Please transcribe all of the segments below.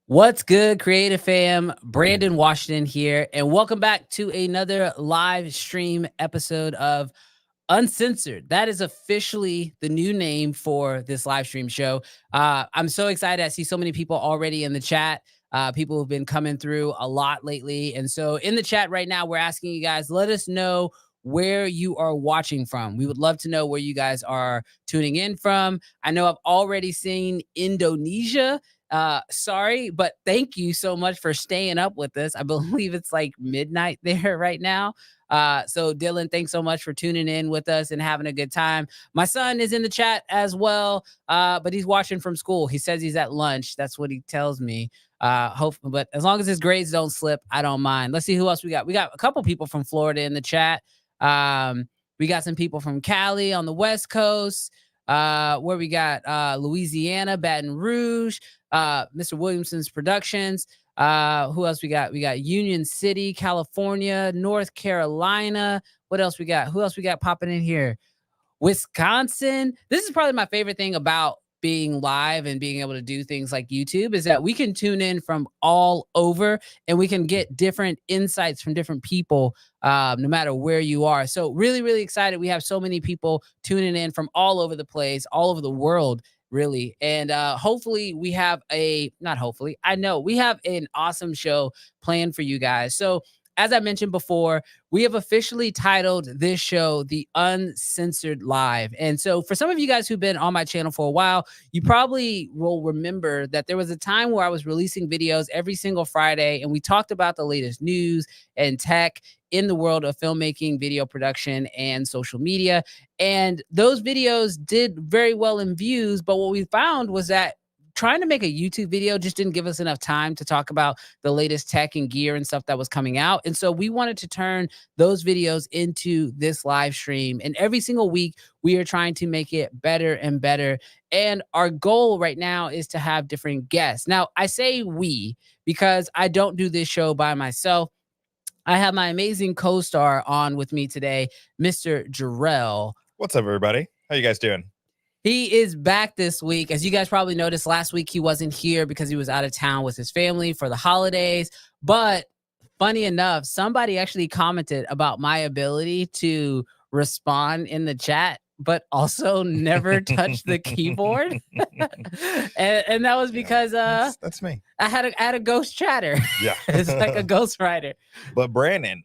What's good, Creative Fam? Brandon Washington here, and welcome back to another live stream episode of Uncensored. That is officially the new name for this live stream show. I'm so excited. I see so many people already in the chat. People have been coming through a lot lately. And so in the chat right now, we're asking you guys, let us know where you are watching from. We would love to know where you guys are tuning in from. I know I've already seen Indonesia. Sorry, but thank you so much for staying up with us. I believe it's like midnight there right now. So Dylan, thanks so much for tuning in with us and having a good time. My son is in the chat as well, but he's watching from school. He says he's at lunch. That's what he tells me. But as long as his grades don't slip, I don't mind. Let's see who else we got. We got a couple people from Florida in the chat. We got some people from Cali on the West Coast. Where we got Louisiana, Baton Rouge, Mr. Williamson's Productions. Who else we got? We got Union City, California, North Carolina. What else we got? Who else we got popping in here? Wisconsin. This is probably my favorite thing about being live and being able to do things like YouTube is that we can tune in from all over and we can get different insights from different people, no matter where you are. So really, really excited. We have so many people tuning in from all over the place, all over the world, really. And hopefully we have I know we have an awesome show planned for you guys. So as I mentioned before, we have officially titled this show The Uncensored Live. And so for some of you guys who've been on my channel for a while, you probably will remember that there was a time where I was releasing videos every single Friday, and we talked about the latest news and tech in the world of filmmaking, video production, and social media. And those videos did very well in views, but what we found was that trying to make a YouTube video just didn't give us enough time to talk about the latest tech and gear and stuff that was coming out. And so we wanted to turn those videos into this live stream. And every single week, we are trying to make it better and better. And our goal right now is to have different guests. Now, I say we because I don't do this show by myself. I have my amazing co-star on with me today, Mr. Jarrell. What's up, everybody? How you guys doing? He is back this week. As you guys probably noticed, last week he wasn't here because he was out of town with his family for the holidays. But funny enough, somebody actually commented about my ability to respond in the chat, but also never touch the keyboard. and that was because that's me. I had a ghost chatter. Yeah. It's like a ghost writer. But Brandon,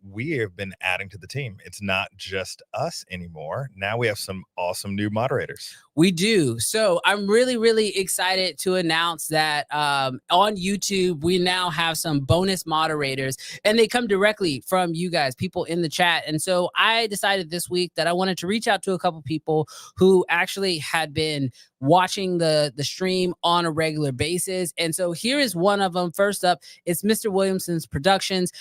we have been adding to the team. It's not just us anymore. Now we have some awesome new moderators. We do. So I'm really, really excited to announce that on YouTube, we now have some bonus moderators, and they come directly from you guys, people in the chat. And so I decided this week that I wanted to reach out to a couple people who actually had been watching the stream on a regular basis. And so here is one of them. First up, it's Mr. Williamson's Productions.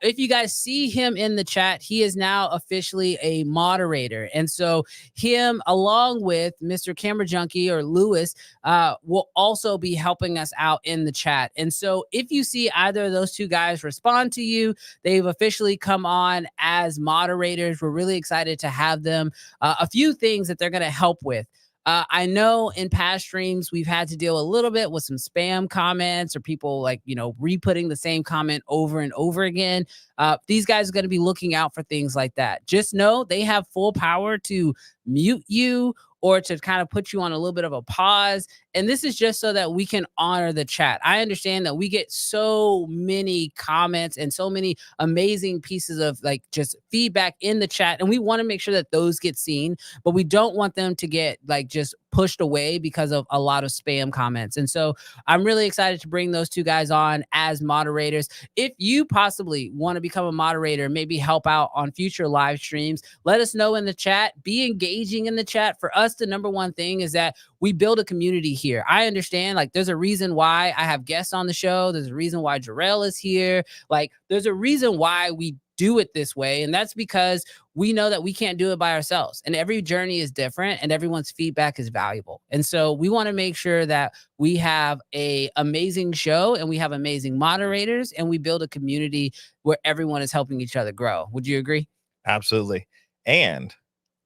If you guys see him in the chat, he is now officially a moderator. And so him, along with Mr. Camera Junkie or Lewis, will also be helping us out in the chat. And so if you see either of those two guys respond to you, they've officially come on as moderators. We're really excited to have them. A few things that they're going to help with. I know in past streams, we've had to deal a little bit with some spam comments or people like, re-putting the same comment over and over again. These guys are going to be looking out for things like that. Just know they have full power to mute you or to kind of put you on a little bit of a pause. And this is just so that we can honor the chat. I understand that we get so many comments and so many amazing pieces of just feedback in the chat. And we want to make sure that those get seen, but we don't want them to get just pushed away because of a lot of spam comments. And so I'm really excited to bring those two guys on as moderators. If you possibly want to become a moderator, maybe help out on future live streams, let us know in the chat. Be engaging in the chat. For us, the number one thing is that we build a community here. I understand there's a reason why I have guests on the show. There's a reason why Jarrell is here. There's a reason why we do it this way. And that's because we know that we can't do it by ourselves. And every journey is different and everyone's feedback is valuable. And so we want to make sure that we have an amazing show and we have amazing moderators and we build a community where everyone is helping each other grow. Would you agree? Absolutely. And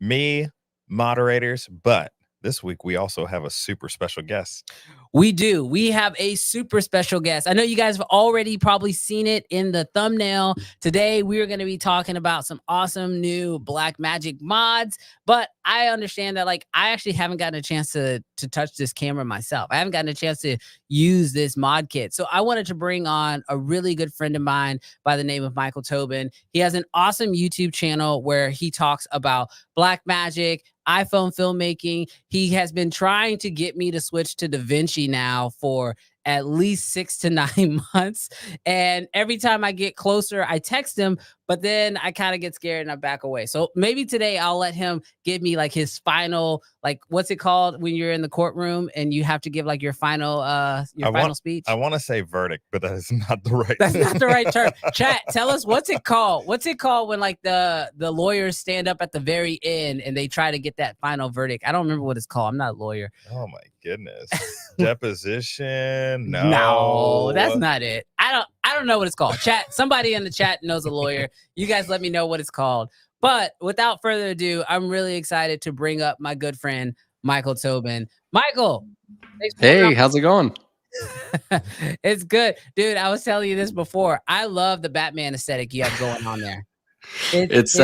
me, moderators, but this week we also have a super special guest. We do. We have a super special guest. I know you guys have already probably seen it in the thumbnail. Today, we are going to be talking about some awesome new Blackmagic mods, but I understand that like I actually haven't gotten a chance to touch this camera myself. I haven't gotten a chance to use this mod kit. So I wanted to bring on a really good friend of mine by the name of Michael Tobin. He has an awesome YouTube channel where he talks about Blackmagic, iPhone filmmaking. He has been trying to get me to switch to DaVinci now for at least 6 to 9 months. And every time I get closer, I text him, but then I kind of get scared and I back away. So maybe today I'll let him give me like his final, like what's it called when you're in the courtroom and you have to give like your final speech? I want to say verdict, but that is not the right. That's not the right term. Chat, tell us what's it called? What's it called when like the lawyers stand up at the very end and they try to get that final verdict? I don't remember what it's called. I'm not a lawyer. Oh my goodness. Deposition. No, that's not it. I don't know what it's called. Chat, somebody in the chat knows a lawyer. You guys let me know what it's called. But without further ado, I'm really excited to bring up my good friend Michael Tobin. Michael, hey, how's it going? It's good, dude. I was telling you this before. I love the Batman aesthetic you have going on there. It's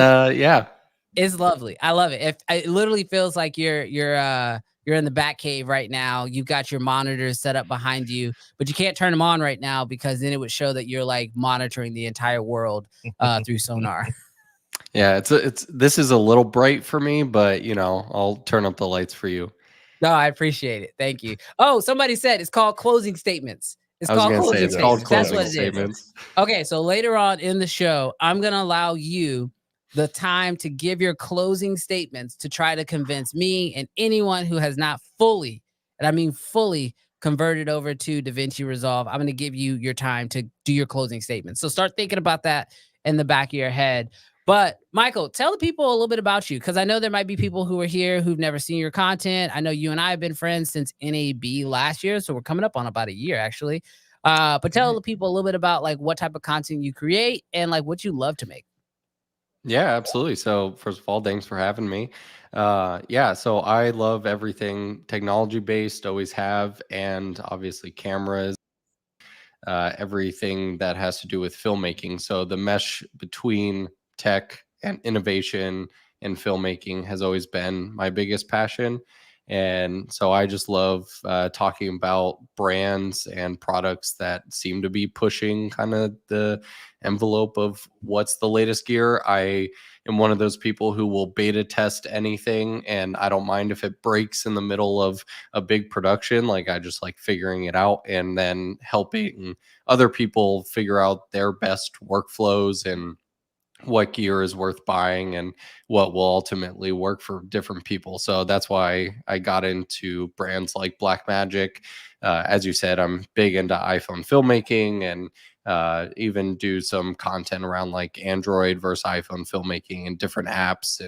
lovely. I love it. It literally feels like you're in the Batcave right now. You've got your monitors set up behind you, but you can't turn them on right now because then it would show that you're like monitoring the entire world through sonar. Yeah, this is a little bright for me, but you know, I'll turn up the lights for you. No, I appreciate it. Thank you. Oh, somebody said it's called closing statements. It's called closing statements. That's what it is. Okay, so later on in the show, I'm going to allow you the time to give your closing statements to try to convince me and anyone who has not fully, and I mean fully, converted over to DaVinci Resolve. I'm going to give you your time to do your closing statements. So start thinking about that in the back of your head. But Michael, tell the people a little bit about you, because I know there might be people who are here who've never seen your content. I know you and I have been friends since NAB last year, so we're coming up on about a year actually. But tell the people a little bit about like what type of content you create and like what you love to make. Yeah, absolutely. So first of all, thanks for having me. Yeah, so I love everything technology based, always have, and obviously cameras, everything that has to do with filmmaking. So the mesh between tech and innovation and filmmaking has always been my biggest passion. And so I just love talking about brands and products that seem to be pushing kind of the envelope of what's the latest gear. I am one of those people who will beta test anything, and I don't mind if it breaks in the middle of a big production. Like I just like figuring it out and then helping other people figure out their best workflows and what gear is worth buying and what will ultimately work for different people. So that's why I got into brands like Blackmagic. As you said, I'm big into iPhone filmmaking and even do some content around like Android versus iPhone filmmaking and different apps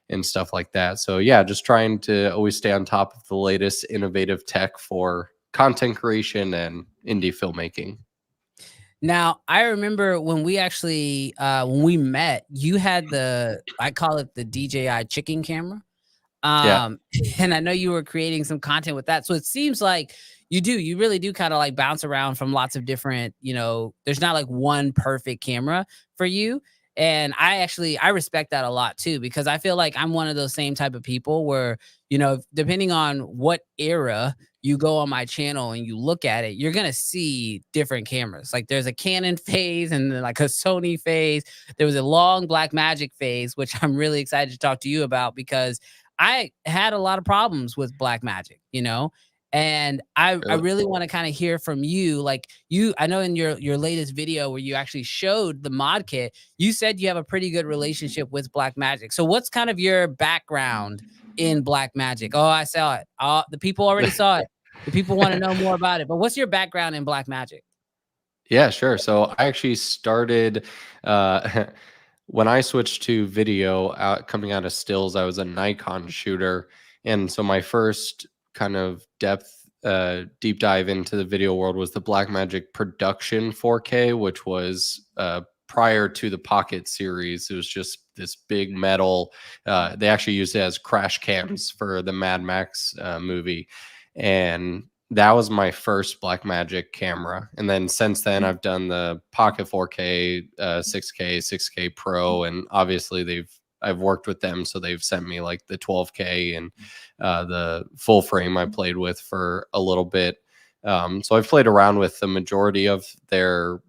and stuff like that. So yeah, just trying to always stay on top of the latest innovative tech for content creation and indie filmmaking. Now, I remember when we actually, when we met, you had I call it the DJI chicken camera. Yeah. And I know you were creating some content with that. So it seems like you really do kind of like bounce around from lots of different, there's not like one perfect camera for you. And I respect that a lot too, because I feel like I'm one of those same type of people where, depending on what era you go on my channel and you look at it, you're going to see different cameras. Like there's a Canon phase and then like a Sony phase. There was a long Blackmagic phase, which I'm really excited to talk to you about because I had a lot of problems with Blackmagic, and I really want to kind of hear from you. Like I know in your latest video where you actually showed the mod kit, you said you have a pretty good relationship with Blackmagic. So what's kind of your background in Blackmagic? Oh, I saw it. The people already saw it. The people want to know more about it. But what's your background in Blackmagic? Yeah, sure. So I actually started when I switched to video coming out of stills. I was a Nikon shooter, and so my first kind of deep dive into the video world was the Blackmagic Production 4K, which was prior to the Pocket series. It was just this big metal. They actually used it as crash cams for the Mad Max movie. And that was my first Blackmagic camera. And then since then, I've done the Pocket 4K, 6K, 6K Pro, and obviously I've worked with them, so they've sent me like the 12K and the full frame I played with for a little bit. So I've played around with the majority of their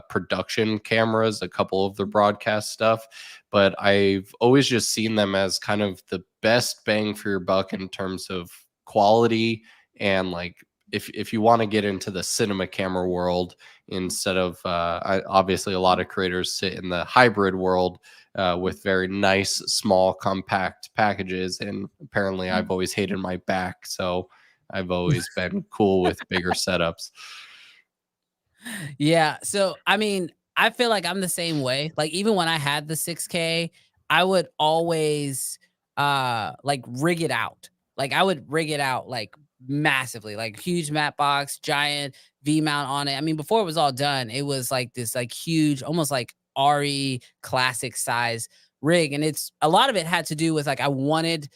production cameras, a couple of their broadcast stuff, but I've always just seen them as kind of the best bang for your buck in terms of quality. And like, if you want to get into the cinema camera world, instead of obviously a lot of creators sit in the hybrid world with very nice, small, compact packages. And apparently I've always hated my back. So I've always been cool with bigger setups. Yeah. So, I mean, I feel like I'm the same way. Like, even when I had the 6K, I would always like rig it out. Like, I would rig it out like massively, like huge mat box, giant V mount on it. I mean, before it was all done, it was like this like huge, almost like RE classic size rig. And it's a lot of it had to do with like I wanted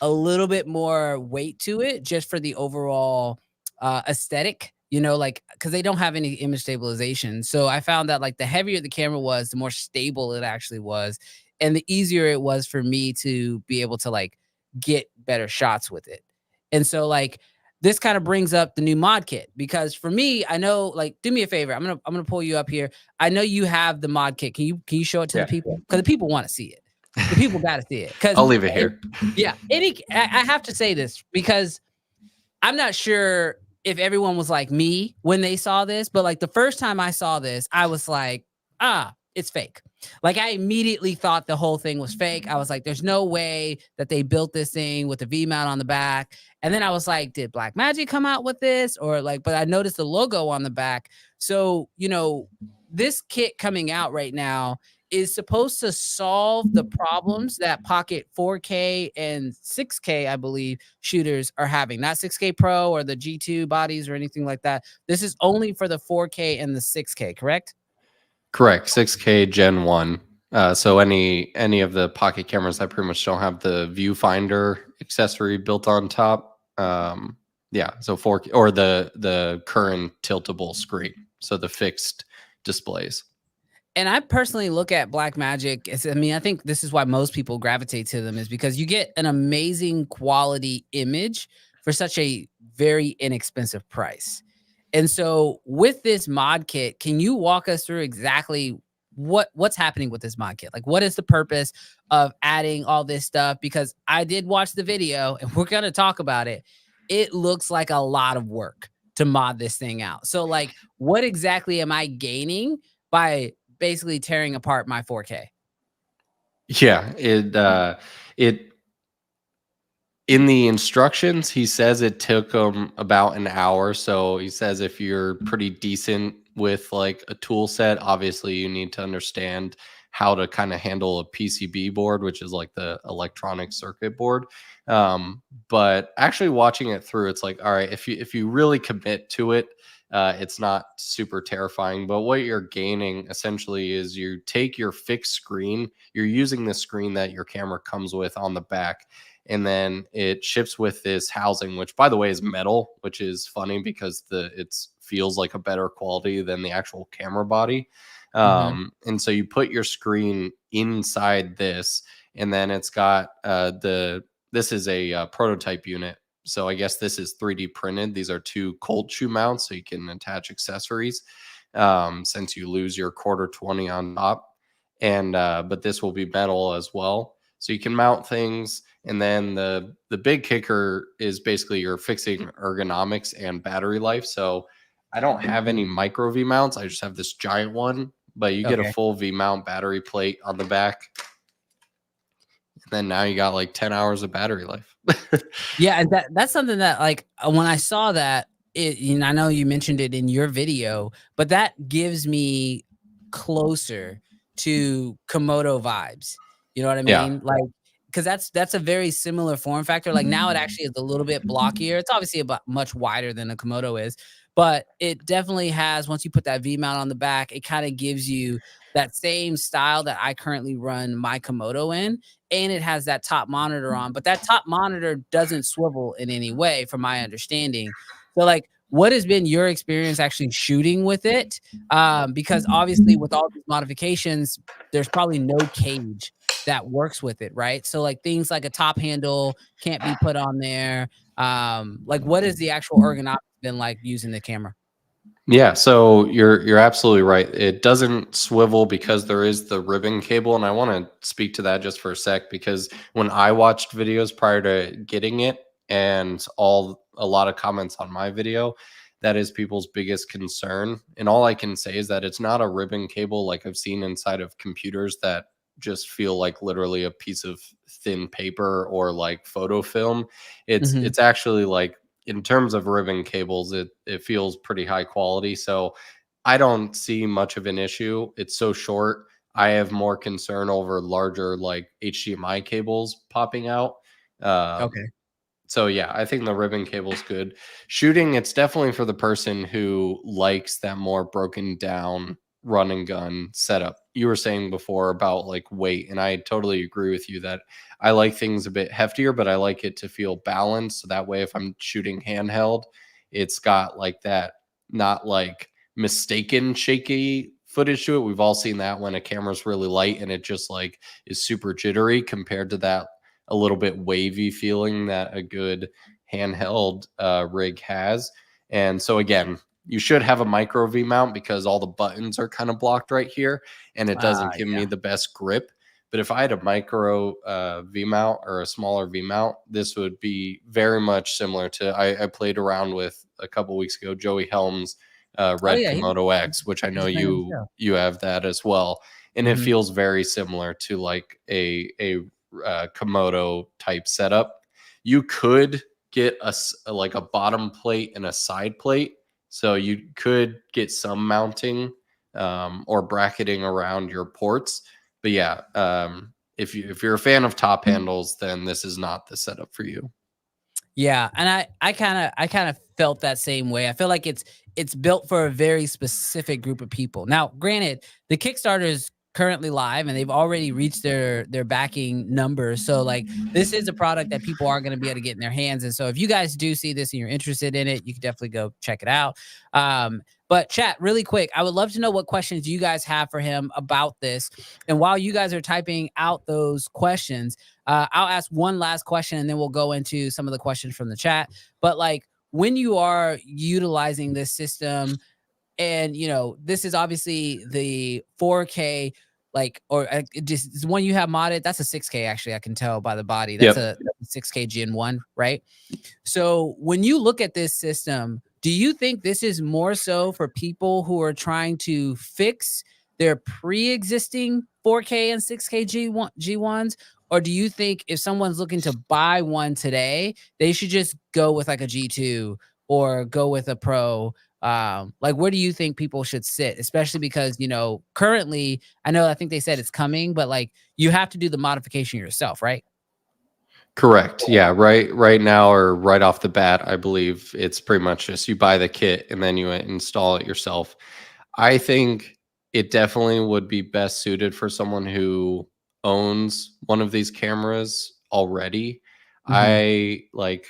a little bit more weight to it just for the overall aesthetic, you know, like because they don't have any image stabilization. So I found that like the heavier the camera was, the more stable it actually was, and the easier it was for me to be able to like get better shots with it. And so like this kind of brings up the new mod kit, because for me, I know, like, do me a favor. I'm gonna pull you up here. I know you have the mod kit. Can you show it to the people? Because the people want to see it. The people got to see it. Because I'll leave it here. Yeah. I have to say this because I'm not sure if everyone was like me when they saw this, but like the first time I saw this, I was like, it's fake. Like I immediately thought the whole thing was fake. I was like, there's no way that they built this thing with the V mount on the back. And then I was like, did Blackmagic come out with this? Or like, but I noticed the logo on the back. So, you know, this kit coming out right now is supposed to solve the problems that Pocket 4K and 6K, I believe, shooters are having. Not 6K Pro or the G2 bodies or anything like that. This is only for the 4K and the 6K, correct? Correct. 6K Gen 1. So any of the Pocket cameras that pretty much don't have the viewfinder accessory built on top. Yeah, so 4K or the current tiltable screen. So the fixed displays. And I personally look at Blackmagic. I mean, I think this is why most people gravitate to them, is because you get an amazing quality image for such a very inexpensive price. And so with this mod kit, can you walk us through exactly what's happening with this mod kit? Like, what is the purpose of adding all this stuff? Because I did watch the video and we're going to talk about it. It looks like a lot of work to mod this thing out. So like, what exactly am I gaining by basically tearing apart my 4K? Yeah, it in the instructions, he says it took him about an hour. So he says if you're pretty decent with like a tool set, obviously you need to understand how to kind of handle a PCB board, which is like the electronic circuit board. But actually watching it through, it's like, all right, if you really commit to it, it's not super terrifying. But what you're gaining essentially is you take your fixed screen, you're using the screen that your camera comes with on the back, and then it ships with this housing, which by the way is metal, which is funny because it feels like a better quality than the actual camera body. And so you put your screen inside this, and then it's got this is a prototype unit. So I guess this is 3D printed. These are two cold shoe mounts, so you can attach accessories since you lose your quarter 20 on top. And but this will be metal as well, so you can mount things. And then the big kicker is basically you're fixing ergonomics and battery life. So I don't have any micro V mounts. I just have this giant one, but you get a full V mount battery plate on the back. And then now you got like 10 hours of battery life. Yeah, and that's something that like when I saw that, I know you mentioned it in your video, but that gives me closer to Komodo vibes. You know what I mean? Yeah. Like, because that's a very similar form factor. Like now it actually is a little bit blockier. It's obviously about much wider than a Komodo is, but it definitely has, once you put that V mount on the back, it kind of gives you that same style that I currently run my Komodo in. And it has that top monitor on, but that top monitor doesn't swivel in any way, from my understanding. So like, what has been your experience actually shooting with it? Because obviously with all these modifications, there's probably no cage that works with it, right? So like things like a top handle can't be put on there. Like what is the actual ergonomics been like using the camera? Yeah, so you're absolutely right. It doesn't swivel because there is the ribbon cable, and I want to speak to that just for a sec because when I watched videos prior to getting it, and a lot of comments on my video, that is people's biggest concern. And all I can say is that it's not a ribbon cable like I've seen inside of computers that just feel like literally a piece of thin paper or like photo film. It's actually like, in terms of ribbon cables, it feels pretty high quality. So I don't see much of an issue. It's so short. I have more concern over larger like HDMI cables popping out. Um, Okay. so yeah, I think the ribbon cable is good. Shooting, it's definitely for the person who likes that more broken down run and gun setup. You were saying before about like weight, and I totally agree with you that I like things a bit heftier, but I like it to feel balanced. So that way, if I'm shooting handheld, it's got like that, not like mistaken shaky footage to it. We've all seen that when a camera's really light and it just like is super jittery compared to that a little bit wavy feeling that a good handheld rig has. And so again, you should have a micro V mount because all the buttons are kind of blocked right here, and it doesn't give me the best grip. But if I had a micro V mount or a smaller V mount, this would be very much similar to I played around with a couple weeks ago Joey Helm's Red Komodo X, which I know you have that as well, and it feels very similar to like a Komodo type setup. You could get like a bottom plate and a side plate, so you could get some mounting or bracketing around your ports. But yeah, if you're a fan of top handles, then this is not the setup for you. Yeah, and I kind of felt that same way. I feel like it's built for a very specific group of people. Now, granted, the Kickstarter is currently live and they've already reached their backing numbers. So like this is a product that people are going to be able to get in their hands. And so if you guys do see this and you're interested in it, you can definitely go check it out. But chat really quick, I would love to know what questions you guys have for him about this. And while you guys are typing out those questions, I'll ask one last question and then we'll go into some of the questions from the chat. But like when you are utilizing this system, and you know, this is obviously the 4K, like, or just one you have modded. That's a 6K, actually. I can tell by the body. That's a 6K Gen 1, right? So when you look at this system, do you think this is more so for people who are trying to fix their pre-existing 4K and 6K G1s? Or do you think if someone's looking to buy one today, they should just go with like a G2 or go with a Pro? Like where do you think people should sit, especially because, you know, currently I think they said it's coming, but like you have to do the modification yourself, right? Correct. Yeah. Right now, or right off the bat, I believe it's pretty much just you buy the kit and then you install it yourself. I think it definitely would be best suited for someone who owns one of these cameras already. I like,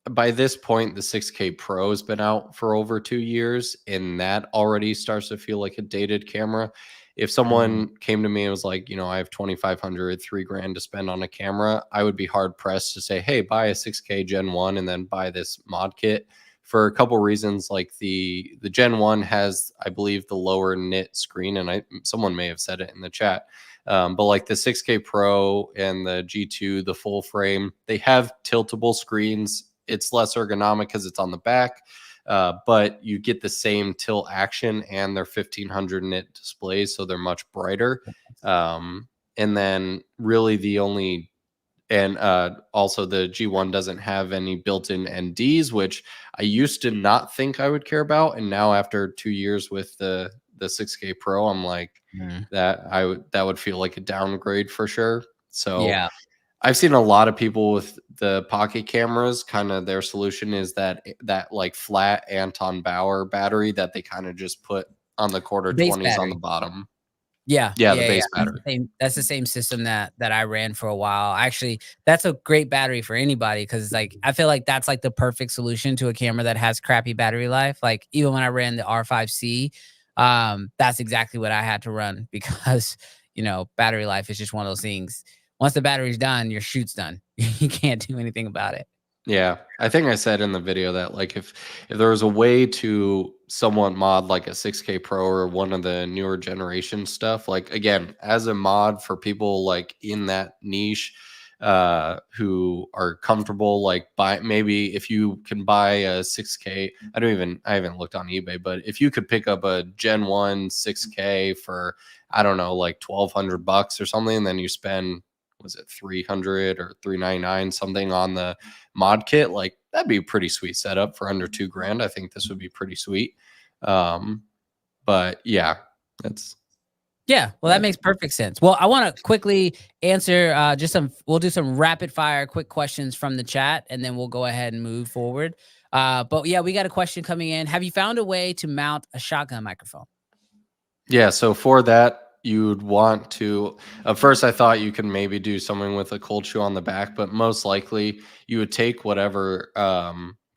by this point, the 6K Pro has been out for over 2 years, and that already starts to feel like a dated camera. If someone came to me and was like, you know, I have 2,500, $3,000 to spend on a camera, I would be hard pressed to say, hey, buy a 6K Gen 1 and then buy this mod kit, for a couple reasons. Like the Gen 1 has, I believe, the lower nit screen, and someone may have said it in the chat. But like the 6K Pro and the G2, the full frame, they have tiltable screens. It's less ergonomic because it's on the back. But you get the same tilt action, and they're 1500 nit displays, so they're much brighter. And then really the only, and also the G1 doesn't have any built-in NDs, which I used to not think I would care about, and now after 2 years with the 6K Pro, I'm like, that would feel like a downgrade for sure. So Yeah. I've seen a lot of people with the pocket cameras, kind of their solution is that like flat Anton Bauer battery that they kind of just put on the quarter Base 20s on battery. the bottom. Yeah, Yeah, yeah, the yeah. base battery. That's the same system that I ran for a while. Actually, that's a great battery for anybody because like I feel like that's like the perfect solution to a camera that has crappy battery life. Like even when I ran the R5C, that's exactly what I had to run because battery life is just one of those things. Once the battery's done, your shoot's done. You can't do anything about it. Yeah, I think I said in the video that like if there was a way to somewhat mod like a 6K Pro or one of the newer generation stuff, like again, as a mod for people like in that niche who are comfortable like buy, maybe if you can buy a 6K, I haven't looked on eBay, but if you could pick up a Gen 1 6K for I don't know like $1,200 or something, and then you spend was it 300 or 399 something on the mod kit, like that'd be a pretty sweet setup for under $2,000. I think this would be pretty sweet. But yeah, that's well, that makes perfect sense. Well, I want to quickly answer we'll do some rapid fire quick questions from the chat and then we'll go ahead and move forward. But yeah, we got a question coming in. Have you found a way to mount a shotgun microphone? Yeah, so for that, you'd want to. First, I thought you can maybe do something with a cold shoe on the back, but most likely you would take whatever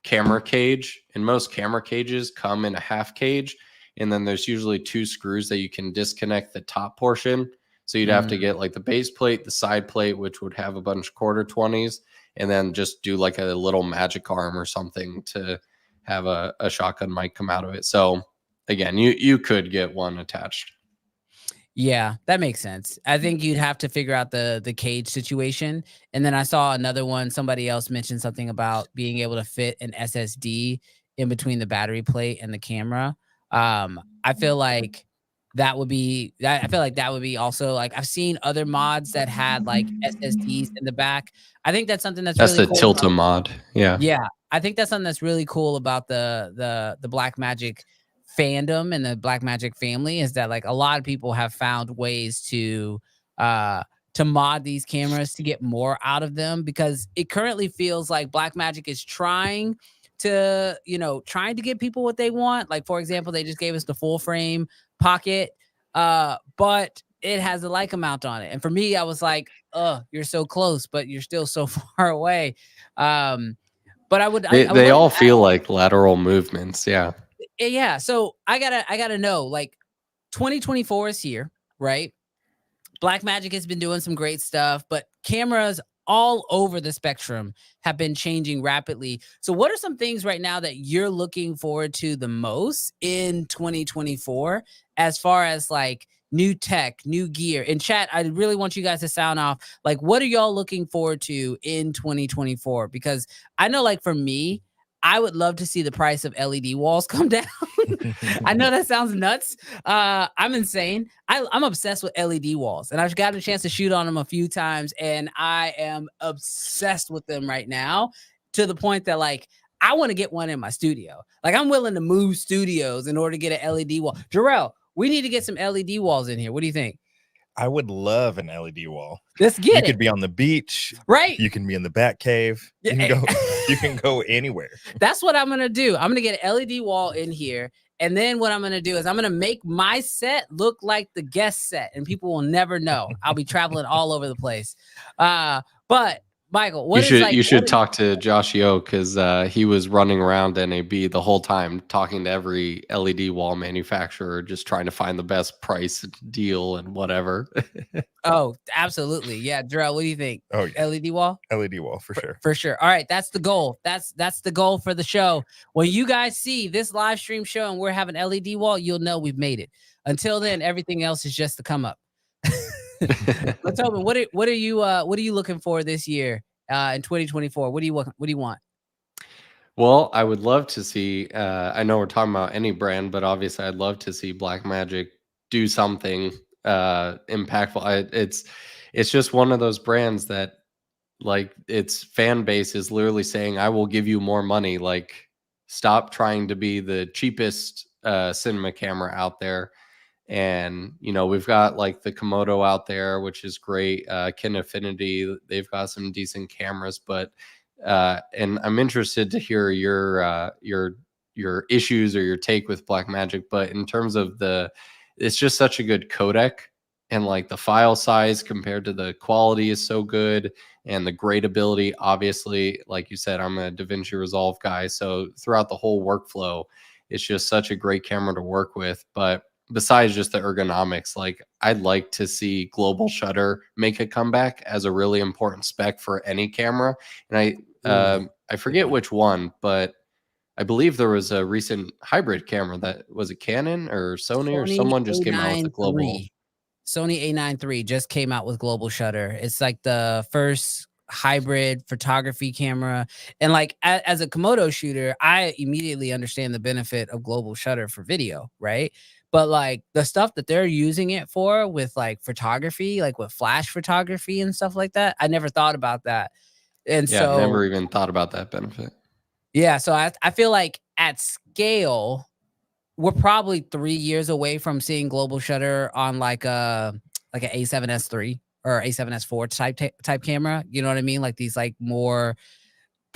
camera cage, and most camera cages come in a half cage, and then there's usually 2 screws that you can disconnect the top portion. So you'd have to get like the base plate, the side plate, which would have a bunch of quarter 20s, and then just do like a little magic arm or something to have a shotgun mic come out of it. So again, you could get one attached. Yeah, that makes sense. I think you'd have to figure out the cage situation. And then I saw another one. Somebody else mentioned something about being able to fit an SSD in between the battery plate and the camera. I feel like that would be that. I feel like that would be also like I've seen other mods that had like SSDs in the back. I think that's something that's That's really the cool. Tilta mod. Yeah. Yeah, I think that's something that's really cool about the Blackmagic fandom and the Blackmagic family is that like a lot of people have found ways to mod these cameras to get more out of them because it currently feels like Blackmagic is trying to get people what they want. Like for example, they just gave us the full frame pocket, but it has a Leica mount on it. And for me, I was like, you're so close, but you're still so far away. But I would They all feel like lateral movements. Yeah. yeah. So I gotta know, like 2024 is here, right? Blackmagic has been doing some great stuff, but cameras all over the spectrum have been changing rapidly. So what are some things right now that you're looking forward to the most in 2024 as far as like new tech, new gear? In chat, I really want you guys to sound off. Like, what are y'all looking forward to in 2024? Because I know like for me, I would love to see the price of LED walls come down. I know that sounds nuts. I'm insane. I'm obsessed with LED walls, and I've got a chance to shoot on them a few times, and I am obsessed with them right now to the point that like I want to get one in my studio. Like I'm willing to move studios in order to get an LED wall. Jarrell, we need to get some LED walls in here. What do you think? I would love an LED wall. Let's get it. You could be on the beach, right? You can be in the bat cave. You can go. You can go anywhere. That's what I'm gonna do. I'm gonna get an LED wall in here, and then what I'm gonna do is I'm gonna make my set look like the guest set, and people will never know. I'll be traveling all over the place. But Michael, you should talk to Josh Yo because he was running around NAB the whole time talking to every LED wall manufacturer, just trying to find the best price deal and whatever. Oh, absolutely. Yeah. Jarrell, what do you think? Oh, yeah. LED wall? LED wall for sure. For sure. All right. That's the goal. That's the goal for the show. When you guys see this live stream show and we're having LED wall, you'll know we've made it. Until then, everything else is just to come up. But Tobin, what are you looking for this year in 2024? What do you want? Well, I would love to see. I know we're talking about any brand, but obviously, I'd love to see Blackmagic do something impactful. It's just one of those brands that, like, its fan base is literally saying, "I will give you more money." Like, stop trying to be the cheapest cinema camera out there. And we've got like the Komodo out there, which is great. Kin Affinity, they've got some decent cameras, but and I'm interested to hear your issues or your take with Blackmagic. But in terms of it's just such a good codec and like the file size compared to the quality is so good, and the gradability, obviously, like you said, I'm a DaVinci Resolve guy, so throughout the whole workflow, it's just such a great camera to work with. But besides just the ergonomics, like I'd like to see global shutter make a comeback as a really important spec for any camera. And I forget which one, but I believe there was a recent hybrid camera that was a Canon or Sony or someone just came out with a global. Sony A9 III just came out with global shutter. It's like the first hybrid photography camera. And like as a Komodo shooter, I immediately understand the benefit of global shutter for video, right? But like the stuff that they're using it for with like photography, like with flash photography and stuff like that, I never thought about that. And Yeah, so never even thought about that benefit. yeah, so I feel like at scale, we're probably 3 years away from seeing global shutter on like an A7S III or A7S4 type camera. You know what I mean? Like these like more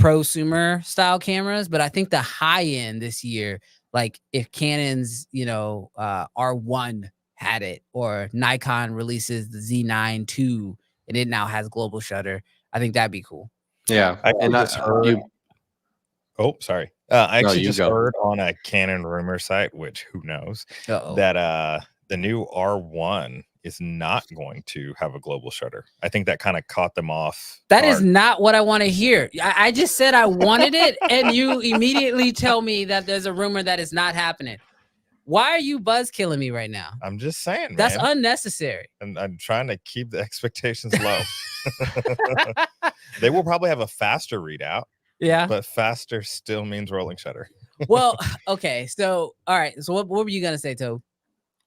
prosumer style cameras. But I think the high end this year, like if Canon's, R1 had it, or Nikon releases the Z9 II and it now has global shutter, I think that'd be cool. Yeah, I and just heard. I No, actually you just go. heard on a Canon rumor site, which who knows, Uh-oh. that the new R1 is not going to have a global shutter. I think that kind of caught them off. That is not what I want to hear. I just said I wanted it, and you immediately tell me that there's a rumor that is not happening. Why are you buzz killing me right now? I'm just saying, man. That's unnecessary. And I'm trying to keep the expectations low. They will probably have a faster readout. Yeah. But faster still means rolling shutter. Well, okay. So, all right. So what were you going to say, Tobe?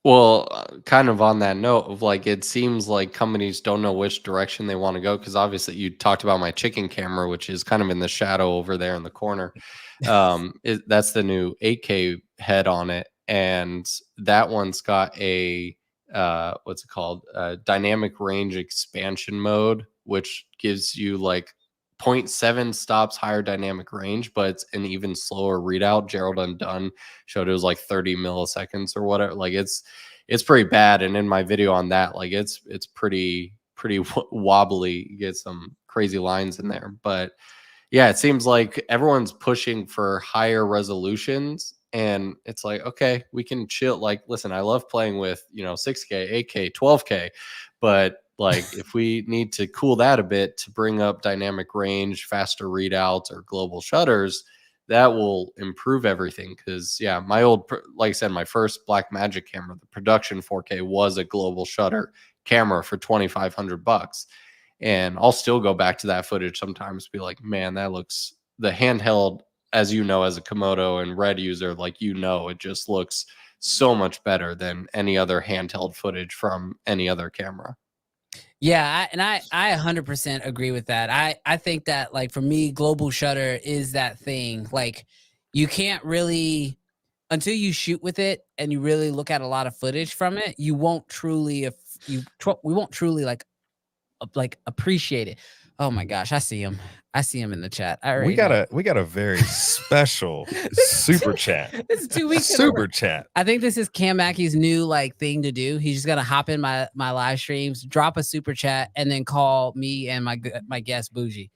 Well, kind of on that note of like, it seems like companies don't know which direction they want to go. Cause obviously you talked about my chicken camera, which is kind of in the shadow over there in the corner. That's the new 8K head on it. And that one's got a, what's it called? Dynamic range expansion mode, which gives you like 0.7 stops higher dynamic range, but it's an even slower readout. Gerald Undone showed it was like 30 milliseconds or whatever. Like it's pretty bad. And in my video on that, like it's pretty wobbly. You get some crazy lines in there. But yeah, it seems like everyone's pushing for higher resolutions. And it's like, okay, we can chill. Like, listen, I love playing with, 6K, 8K, 12K, but like if we need to cool that a bit to bring up dynamic range, faster readouts, or global shutters, that will improve everything. Because yeah, like I said, my first Blackmagic camera, the production 4K, was a global shutter camera for $2,500, and I'll still go back to that footage sometimes, be like, man, that looks, the handheld, as you know, as a Komodo and Red user, like it just looks so much better than any other handheld footage from any other camera. Yeah, I 100% agree with that. I think that like for me, global shutter is that thing. Like you can't really, until you shoot with it and you really look at a lot of footage from it, we won't truly like appreciate it. Oh my gosh, I see him in the chat. We got a very special super chat. This is 2 weeks super chat. I think this is Cam Mackey's new like thing to do. He's just gonna hop in my live streams, drop a super chat, and then call me and my guest Bougie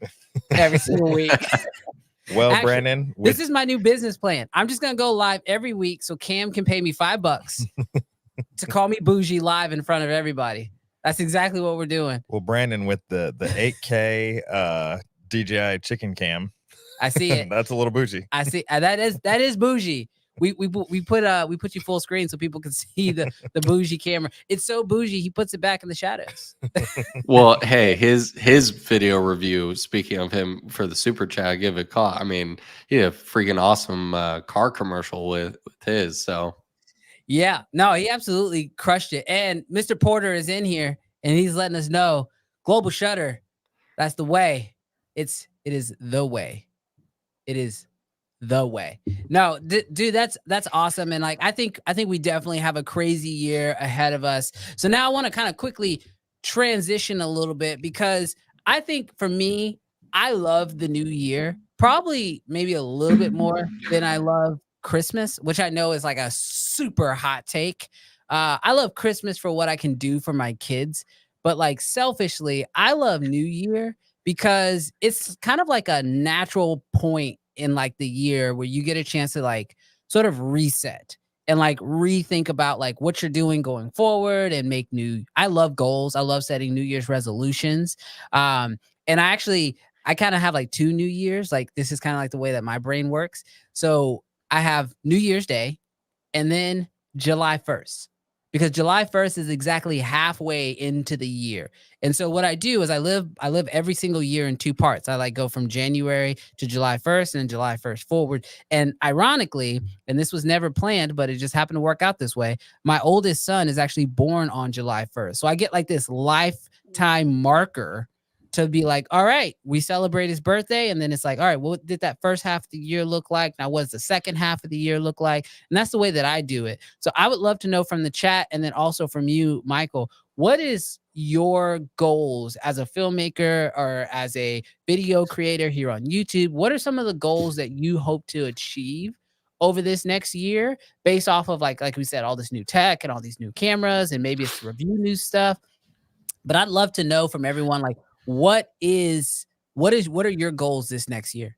every single week. Well, actually, Brandon, this is my new business plan. I'm just gonna go live every week so Cam can pay me $5 to call me Bougie live in front of everybody. That's exactly what we're doing. Well, Brandon, with the 8K DJI chicken cam, I see it. That's a little bougie. I see that is bougie. We put you full screen so people can see the bougie camera. It's so bougie he puts it back in the shadows. Well, hey, his video review, speaking of him for the super chat, give it a call. I mean, he had a freaking awesome car commercial with his. So yeah, no, he absolutely crushed it. And Mr. Porter is in here and he's letting us know global shutter. That's the way. It is the way. It is the way. No, dude, that's awesome. And like, I think we definitely have a crazy year ahead of us. So now I want to kind of quickly transition a little bit, because I think for me, I love the new year, probably maybe a little bit more than I love Christmas, which I know is like a super hot take. I love Christmas for what I can do for my kids, but like selfishly, I love New Year because it's kind of like a natural point in like the year where you get a chance to like sort of reset and like rethink about like what you're doing going forward and make new. I love goals. I love setting New Year's resolutions. And I kind of have like 2 New Years. Like this is kind of like the way that my brain works. So I have New Year's Day and then July 1st, because July 1st is exactly halfway into the year. And so what I do is I live every single year in 2 parts. I like go from January to July 1st and then July 1st forward. And ironically, and this was never planned, but it just happened to work out this way, my oldest son is actually born on July 1st. So I get like this lifetime marker to be like, all right, we celebrate his birthday. And then it's like, all right, what did that first half of the year look like? Now, what does the second half of the year look like? And that's the way that I do it. So I would love to know from the chat and then also from you, Michael, what is your goals as a filmmaker or as a video creator here on YouTube? What are some of the goals that you hope to achieve over this next year based off of like we said, all this new tech and all these new cameras, and maybe it's to review new stuff. But I'd love to know from everyone, like, what are your goals this next year?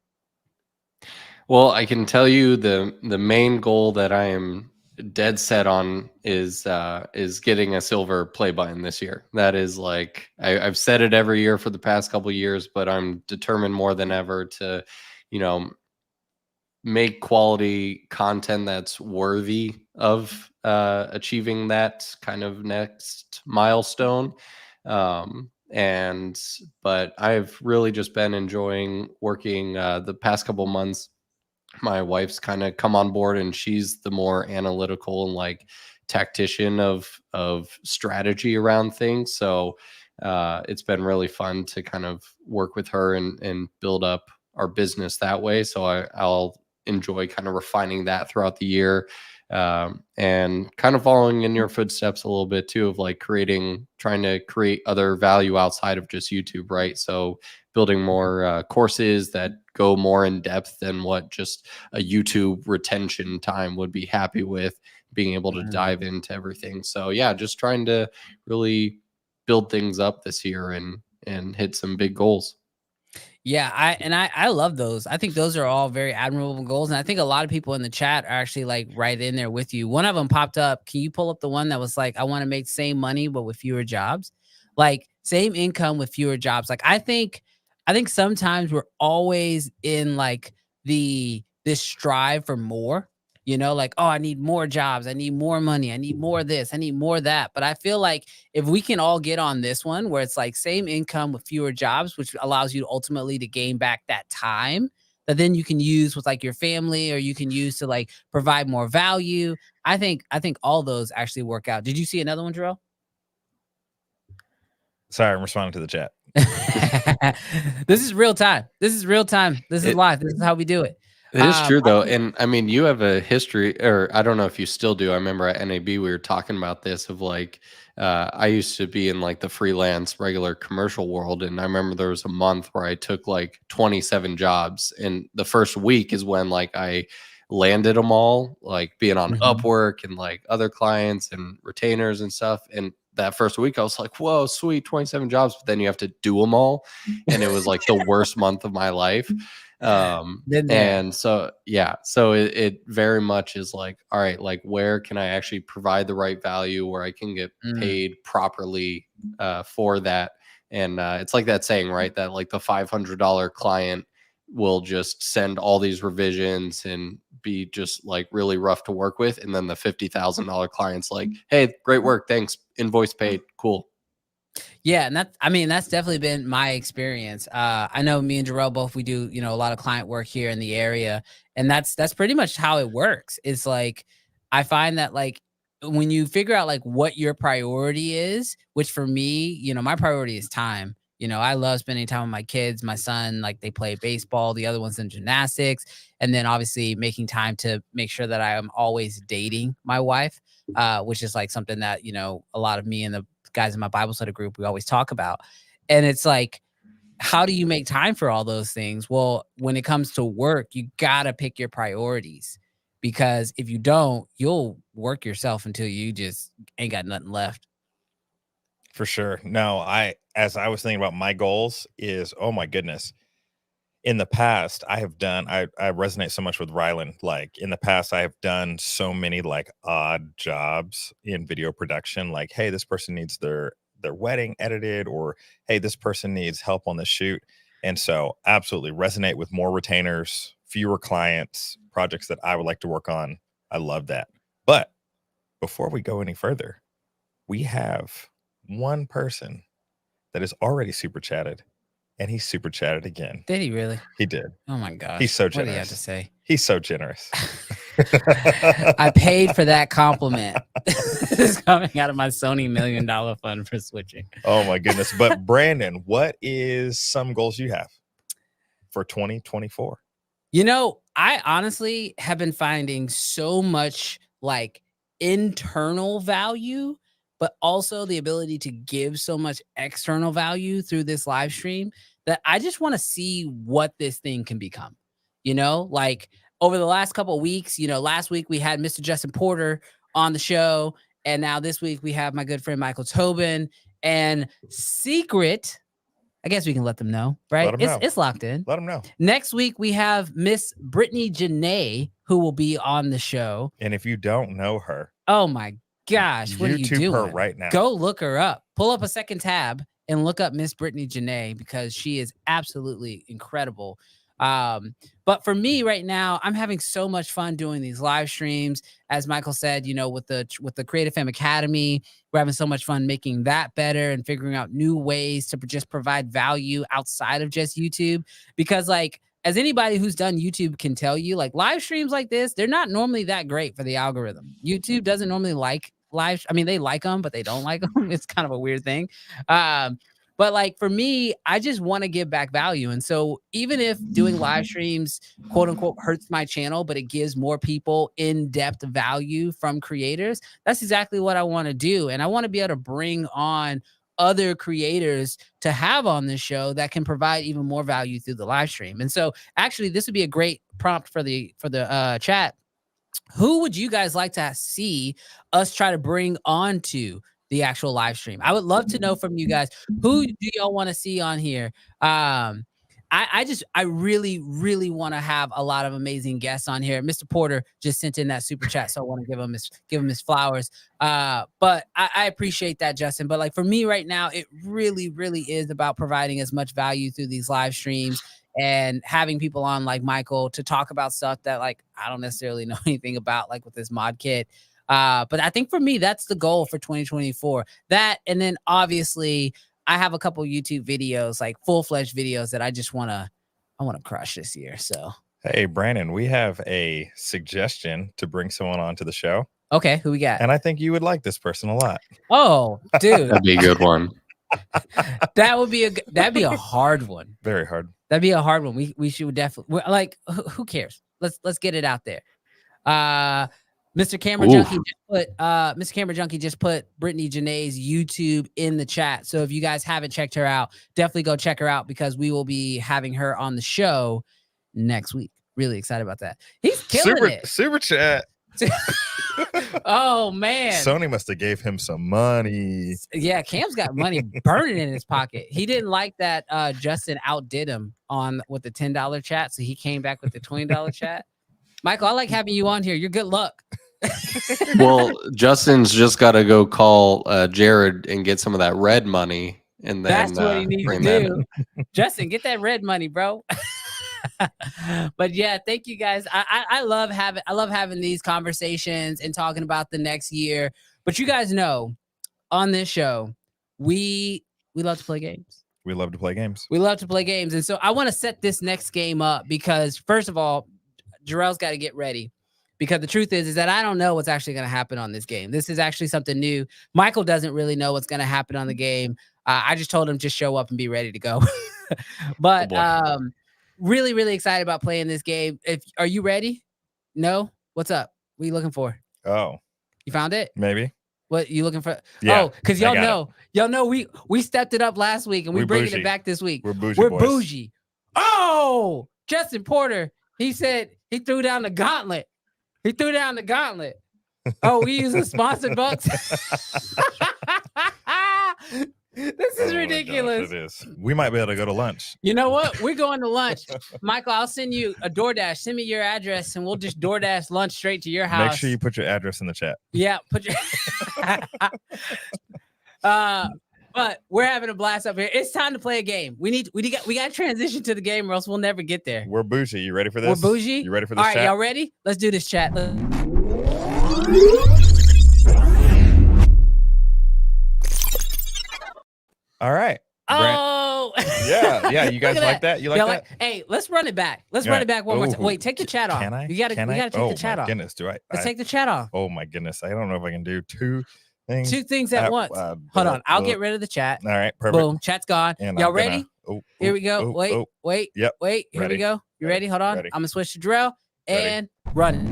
Well, I can tell you the main goal that I am dead set on is getting a silver play button this year. That is like I've said it every year for the past couple of years, but I'm determined more than ever to, make quality content that's worthy of achieving that kind of next milestone. But I've really just been enjoying working the past couple months. My wife's kind of come on board, and she's the more analytical and like tactician of strategy around things. So it's been really fun to kind of work with her and build up our business that way. So I'll enjoy kind of refining that throughout the year. And kind of following in your footsteps a little bit too, of like trying to create other value outside of just YouTube, right? So building more courses that go more in depth than what just a YouTube retention time would be happy with, being able to dive into everything. So yeah, just trying to really build things up this year and hit some big goals. Yeah, I love those. I think those are all very admirable goals. And I think a lot of people in the chat are actually like right in there with you. One of them popped up. Can you pull up the one that was like, I want to make same money, but with fewer jobs? Like same income with fewer jobs. Like I think sometimes we're always in like this strive for more, like, oh, I need more jobs, I need more money, I need more this, I need more that. But I feel like if we can all get on this one where it's like same income with fewer jobs, which allows you ultimately to gain back that time that then you can use with like your family, or you can use to like provide more value. I think all those actually work out. Did you see another one, Jarrell? Sorry, I'm responding to the chat. This is real time. This is live. This is how we do it. It is true though. And I mean, you have a history, or I don't know if you still do. I remember at NAB, we were talking about this of like, I used to be in like the freelance regular commercial world. And I remember there was a month where I took like 27 jobs. And the first week is when like I landed them all, like being on Upwork and like other clients and retainers and stuff. And that first week I was like, whoa, sweet, 27 jobs. But then you have to do them all. And it was like the worst month of my life. And so, yeah, so it very much is like, all right, like where can I actually provide the right value where I can get paid properly for that? And it's like that saying, right, that like the $500 client will just send all these revisions and be just like really rough to work with. And then the $50,000 client's like, hey, great work. Thanks. Invoice paid. Cool. Yeah, and that's definitely been my experience. I know me and Jarrell both, we do, a lot of client work here in the area, and that's pretty much how it works. It's like, I find that like when you figure out like what your priority is, which for me, my priority is time. I love spending time with my kids. My son, like they play baseball, the other one's in gymnastics, and then obviously making time to make sure that I am always dating my wife, which is like something that, a lot of me and the guys in my Bible study group, we always talk about. And it's like, how do you make time for all those things? Well, when it comes to work, you got to pick your priorities, because if you don't, you'll work yourself until you just ain't got nothing left. For sure. No, as I was thinking about my goals is, oh my goodness. In the past, I resonate so much with Rylan. Like in the past, I have done so many like odd jobs in video production. Like, hey, this person needs their wedding edited, or hey, this person needs help on the shoot. And so absolutely resonate with more retainers, fewer clients, projects that I would like to work on. I love that. But before we go any further, we have one person that is already super chatted. And he super chatted again. Did he really? He did. Oh my gosh. He's so What generous. do you have to say? He's so generous. I paid for that compliment. It's coming out of my Sony $1 million fund for switching. Oh my goodness. But Brandon, what is some goals you have for 2024? You know, I honestly have been finding so much like internal value, but also the ability to give so much external value through this live stream that I just want to see what this thing can become. You know, like over the last couple of weeks, you know, last week we had Mr. Justin Porter on the show. And now this week we have my good friend Michael Tobin. And secret, I guess we can let them know, right? It's locked in. Let them know. Next week we have Miss Brittany Janae, who will be on the show. And if you don't know her, oh my gosh, what are you doing? her right now. Go look her up. Pull up a second tab and look up Miss Brittany Janae because she is absolutely incredible. But for me right now, I'm having so much fun doing these live streams. As Michael said, you know, with the Creative Fam Academy, we're having so much fun making that better and figuring out new ways to just provide value outside of just YouTube. Because like, as anybody who's done YouTube can tell you, like live streams like this, they're not normally that great for the algorithm. YouTube doesn't normally like live. I mean, they like them, but they don't like them. It's kind of a weird thing. But like for me, I just want to give back value. And so even if doing live streams, quote unquote, hurts my channel, but it gives more people in-depth value from creators, that's exactly what I want to do. And I want to be able to bring on other creators to have on this show that can provide even more value through the live stream. And so actually this would be a great prompt for the chat. Who would you guys like to see us try to bring onto the actual live stream? I would love to know from you guys. Who do y'all want to see on here? I really, really want to have a lot of amazing guests on here. Mr. Porter just sent in that super chat, so I want to give him his flowers. But I appreciate that, Justin. But like for me right now, it really, really is about providing as much value through these live streams and having people on like Michael to talk about stuff that like I don't necessarily know anything about, like with this mod kit. But I think for me, that's the goal for 2024. That, and then obviously I have a couple YouTube videos, like full-fledged videos that I want to crush this year. So, hey, Brandon, we have a suggestion to bring someone onto the show. Okay, who we got? And I think you would like this person a lot. Oh, dude. That'd be a good one. That'd be a hard one. Very hard. That'd be a hard one. We should definitely, like, who cares? Let's get it out there. Mr. Camera Junkie just put Brittany Janae's YouTube in the chat. So if you guys haven't checked her out, definitely go check her out because we will be having her on the show next week. Really excited about that. He's killing it. Super chat. Oh man, Sony must have gave him some money. Yeah, Cam's got money burning in his pocket. He didn't like that Justin outdid him with the $10 chat, so he came back with the $20 chat. Michael, I like having you on here. You're good luck. Well, Justin's just got to go call Jared and get some of that red money, and then that's what he needs to do. Justin, get that red money, bro. But yeah, thank you guys. I love having these conversations and talking about the next year. But you guys know, on this show, we love to play games. We love to play games. We love to play games, and so I want to set this next game up because first of all, Jarrell's got to get ready. Because the truth is that I don't know what's actually going to happen on this game. This is actually something new. Michael doesn't really know what's going to happen on the game. I just told him just show up and be ready to go. But really, really excited about playing this game. Are you ready? No? What's up? What are you looking for? Oh. You found it? Maybe. What you looking for? Yeah, oh, because y'all know we stepped it up last week and we're bringing it back this week. We're bougie. Bougie. Oh, Justin Porter. He said he threw down the gauntlet. He threw down the gauntlet. Oh, we use the sponsored bucks. This is ridiculous. Gosh, it is. We might be able to go to lunch. You know what? We're going to lunch. Michael, I'll send you a DoorDash. Send me your address and we'll just DoorDash lunch straight to your house. Make sure you put your address in the chat. Yeah, put your but we're having a blast up here. It's time to play a game. We got to transition to the game or else we'll never get there. We're bougie. You ready for this? We're bougie. You ready for this? All right, chat? y'all ready? Let's do this chat. All right. Oh, Yeah. You guys like that? You like that? Hey, let's run it back. Let's run it back one more time. Wait, take the chat off. Can I? We gotta take the chat off. Goodness, do I? Let's take the chat off. Oh my goodness, I don't know if I can do two things. Two things at once. Hold on, I'll get rid of the chat. All right, perfect. Boom, chat's gone. And Y'all ready? Here we go. Wait. Yep. Wait. Here we go. You ready? Hold on. Ready. I'm gonna switch to drill and run it.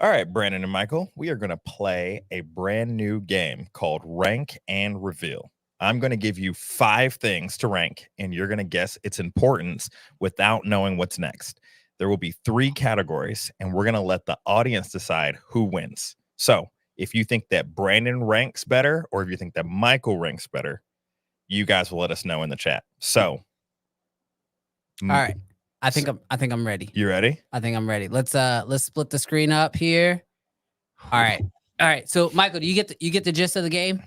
All right, Brandon and Michael, we are going to play a brand new game called Rank and Reveal. I'm going to give you 5 things to rank, and you're going to guess its importance without knowing what's next. There will be 3 categories, and we're going to let the audience decide who wins. So if you think that Brandon ranks better, or if you think that Michael ranks better, you guys will let us know in the chat. So, All right. I think I'm ready. You ready? I think I'm ready. Let's split the screen up here. All right. So Michael, do you get the gist of the game?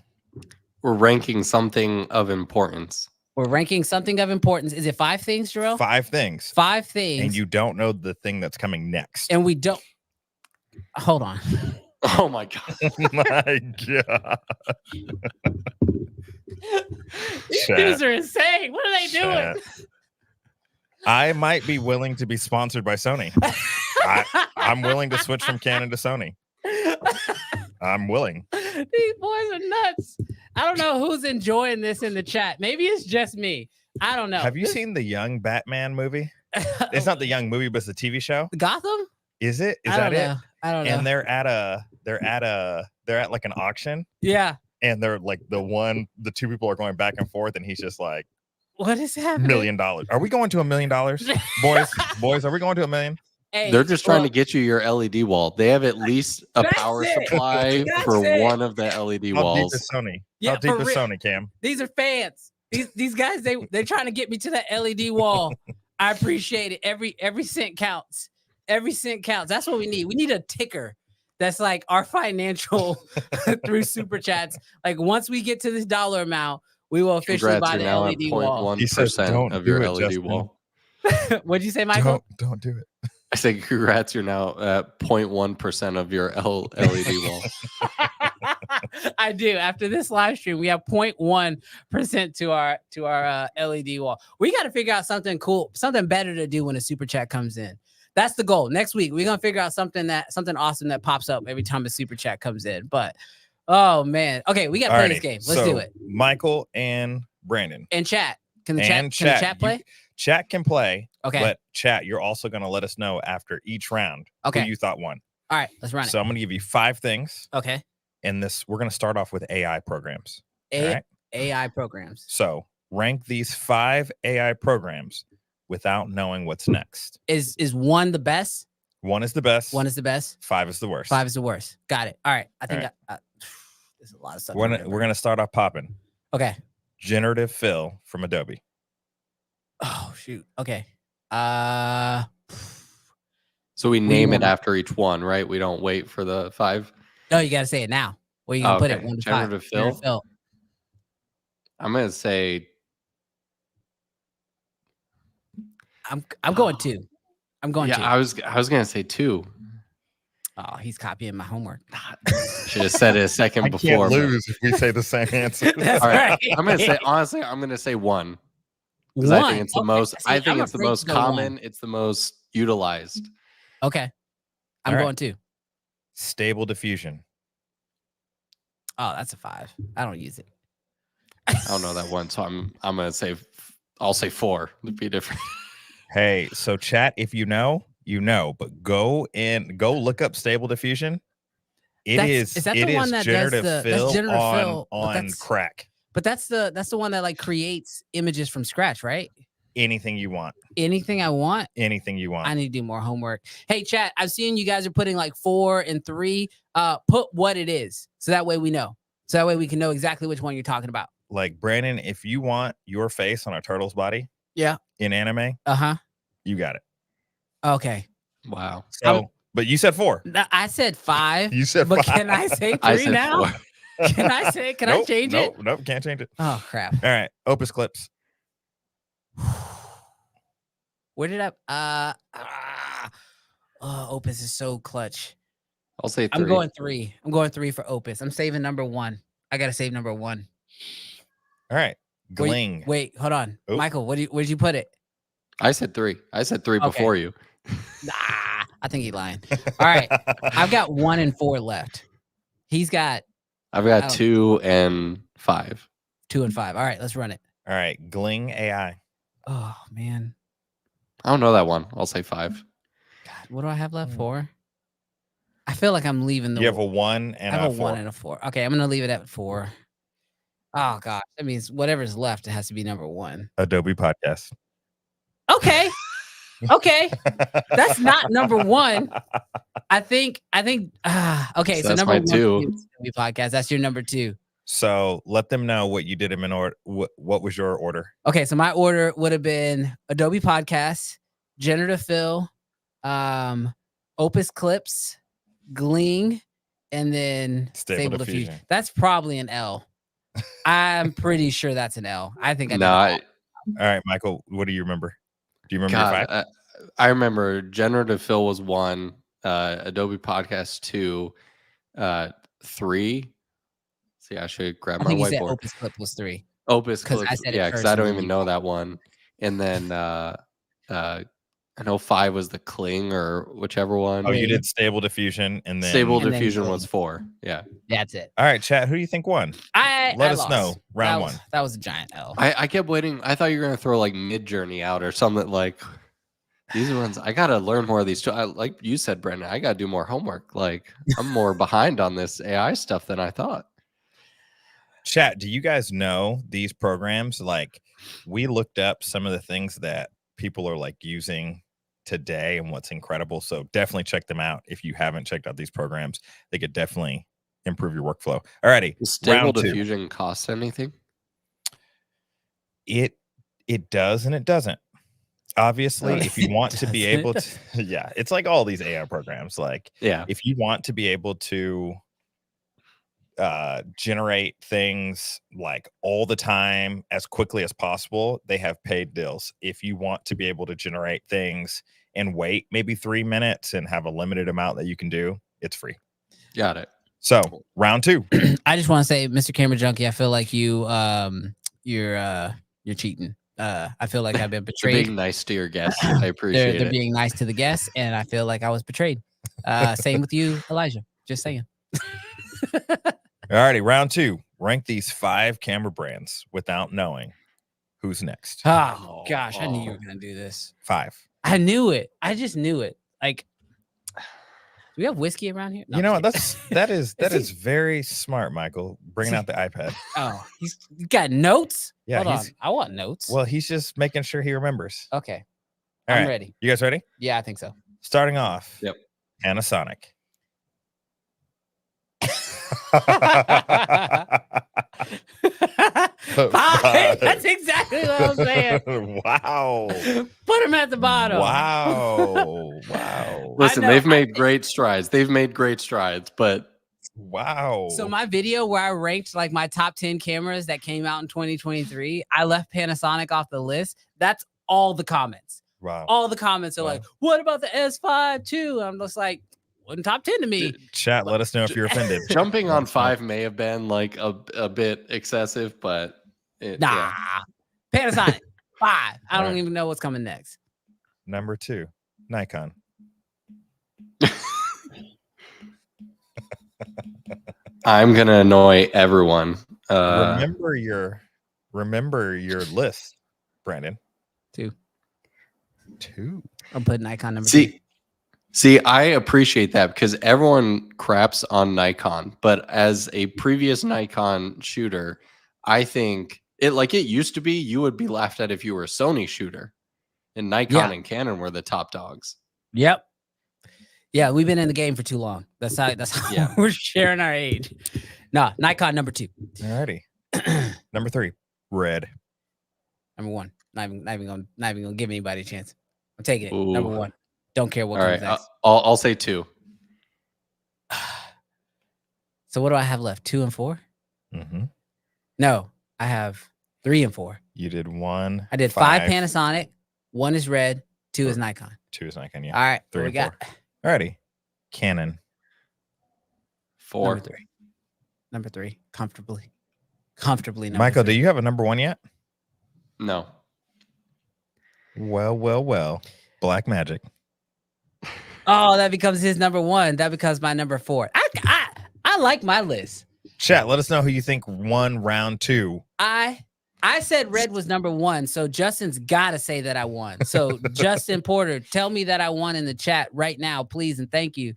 We're ranking something of importance. We're ranking something of importance. Is it 5 things, Jarrell? 5 things. 5 things. And you don't know the thing that's coming next. And we don't. Hold on. Oh my god. My God. These dudes are insane. What are they doing? I might be willing to be sponsored by Sony. I'm willing to switch from Canon to Sony. I'm willing. These boys are nuts. I don't know who's enjoying this in the chat. Maybe it's just me. I don't know. Have you seen the Young Batman movie? It's not the Young movie, but it's the TV show. Gotham? Is it? Is I that don't it? know. I don't know. And they're at like an auction. Yeah. And they're like the 2 people are going back and forth, and he's just like, what is happening? $1 million. Are we going to $1 million? Boys, are we going to $1 million? Hey, They're just trying to get you your LED wall. They have at least a That's power it. supply That's for it. one of the LED How deep walls. is Sony? Yeah, How deep for is real. Sony, Cam? These are fans. These guys, they're trying to get me to that LED wall. I appreciate it. Every cent counts. Every cent counts. That's what we need. We need a ticker that's like our financial through super chats. Like once we get to this dollar amount, we will officially buy the LED wall. He says, "Don't 0.1% of do your it, LED Justin." wall. What'd you say, Michael? Don't do it. I say congrats, you're now at 0.1% of your LED wall. I do. After this live stream, we have 0.1% to our LED wall. We got to figure out something cool, something better to do when a super chat comes in. That's the goal. Next week, we're gonna figure out something awesome that pops up every time a super chat comes in. But oh man, okay, we gotta play this game. Let's do it. Michael and Brandon And chat. Can the and chat play? Chat can play. Okay. But chat, you're also gonna let us know after each round Okay. who you thought won. All right, let's run it. So I'm gonna give you 5 things. Okay. And we're gonna start off with AI programs. All right? AI programs. So rank these 5 AI programs without knowing what's next. Is 1 the best? 1 is the best. 1 is the best. 5 is the worst. 5 is the worst. Got it. All right. I think All there's a lot of stuff. We're gonna start off popping. Okay. Generative fill from Adobe. Oh shoot. Okay. So we name it after each one, right? We don't wait for the 5. No, you gotta say it now. Where you gonna put it? Okay. 1 to 5. Generative fill? Generative fill. I'm gonna say I'm going 2. I'm going 2. I was gonna say 2. Oh, he's copying my homework. Should have said it a second before. Can't lose if we say the same answer. That's All right. right. I'm gonna say honestly, I'm gonna say 1. 'Cause 1. I think it's the most. See, I think I'm it's the afraid to most go 1. common. It's the most utilized. Okay. I'm All right. going 2. Stable diffusion. Oh, that's a 5. I don't use it. I don't know that one, so I'm gonna say I'll say 4 to be different. Hey, so chat, if you know, but go look up stable diffusion. Is that the one that does generative the- fill that's generative fill, but on that's- crack. But that's the one that like creates images from scratch, right? anything you want. Anything I want. Anything you want. I need to do more homework. Hey, chat, I've seen you guys are putting like 4 and 3. Put what it is. So that way we know. So that way we can know exactly which one you're talking about. Like, Brandon, if you want your face on a turtle's body in anime, you got it. Okay. Wow. So, but you said 4. I said 5. You said but 5. Can I say 3 I said now? 4. Can I say? Can I change it? Nope, can't change it. Oh crap! All right, Opus clips. Where did I? Opus is so clutch. I'll say 3. I'm going 3. I'm going 3 for Opus. I'm saving number 1. I gotta save number 1. All right, Gling. Wait, hold on, Oop. Michael. Where'd you put it? I said 3. I said 3 before you. Nah, I think he's lying. All right, I've got 1 and 4 left. He's got. I've got 2 and 5. 2 and 5. All right, let's run it. All right, Gling AI. Oh man, I don't know that one. I'll say 5. God, what do I have left? 4. I feel like I'm leaving the. You have a 1 and I have a 1 4. and a 4. Okay, I'm gonna leave it at 4. Oh gosh, that means whatever's left, it has to be number 1. Adobe Podcast. Okay. Okay. That's not number 1. I think okay, so number 1 2 podcast. That's your number 2. So let them know what you did in order. What was your order? Okay, so my order would have been Adobe Podcast, Generative Fill, Opus Clips, Gling, and then Stable Diffusion. That's probably an L. I'm pretty sure that's an L. I think I did. All right, Michael, what do you remember? Do you remember your 5? I remember Generative Fill was 1, Adobe Podcast 2, 3. See, I should grab my whiteboard. Opus Clip was 3. Opus Clip, because I don't even know that one. And then I know 5 was the Cling or whichever one. Oh, you did Stable Diffusion, and then Stable Diffusion was 4. Yeah, that's it. All right, chat. Who do you think won? Let us know. Round 1. That was a giant L. I kept waiting. I thought you were gonna throw like Mid Journey out or something like. These ones, I gotta learn more of these. Like you said, Brendan, I gotta do more homework. Like I'm more behind on this AI stuff than I thought. Chat, do you guys know these programs? Like, we looked up some of the things that people are like using today and what's incredible. So definitely check them out. If you haven't checked out these programs, they could definitely improve your workflow. Alrighty. Does Stable Diffusion cost anything? It does and it doesn't. Obviously, if you want to be able to, it's like all these AI programs. Like, if you want to be able to generate things like all the time as quickly as possible, they have paid deals. If you want to be able to generate things and wait maybe 3 minutes and have a limited amount that you can do, it's free. Got it. So round 2. I just want to say, Mr. Camera Junkie, I feel like you're cheating. I feel like I've been betrayed. Being nice to your guests. I appreciate they're being nice to the guests, and I feel like I was betrayed. Same with you, Elijah. Just saying. Alrighty, round 2. Rank these 5 camera brands without knowing who's next. Oh gosh, I knew you were gonna do this. 5. I knew it. I just knew it. Like, do we have whiskey around here? No, you know what? That is very smart, Michael. Bringing out the iPad. Oh, he's got notes. Yeah, hold on. I want notes. Well, he's just making sure he remembers. Okay, I'm ready. You guys ready? Yeah, I think so. Starting off. Yep. Panasonic. That's exactly what I'm saying. Wow. Put him at the bottom. Wow. Listen, they've made great strides. But wow. So my video where I ranked like my top 10 cameras that came out in 2023, I left Panasonic off the list. That's all the comments. Wow. All the comments are like, what about the S5 too? I'm just like, wasn't top 10 to me. Chat, let us know if you're offended. Jumping on 5 may have been like a bit excessive, but Panasonic 5. I don't even know what's coming next. Number 2, Nikon. I'm gonna annoy everyone. Remember your list, Brandon. 2. two. I'm putting Nikon number two. See, I appreciate that because everyone craps on Nikon, but as a previous Nikon shooter, I think It used to be, you would be laughed at if you were a Sony shooter, and Nikon and Canon were the top dogs. Yep. Yeah, we've been in the game for too long. That's how we're sharing our age. No, Nikon number 2. Alrighty. Number 3, red. Number 1. Not even gonna give anybody a chance. I'm taking it. Ooh. Number 1. Don't care what All comes right, next. I'll say 2. So what do I have left? 2 and 4? Mm-hmm. No, I have 3 and 4. You did 1. I did 5 Panasonic, 1 is red, 2 is Nikon. 2 is Nikon, yeah. All right, 3 what we and got? 4. Alrighty. Canon. 4. Number 3. Comfortably. Number Michael, 3. do you have a number 1 yet? No. Well. Blackmagic. Oh, that becomes his number 1. That becomes my number 4. I like my list. Chat, let us know who you think won round 2. I said red was number 1, so Justin's got to say that I won. So Justin Porter, tell me that I won in the chat right now, please, and thank you.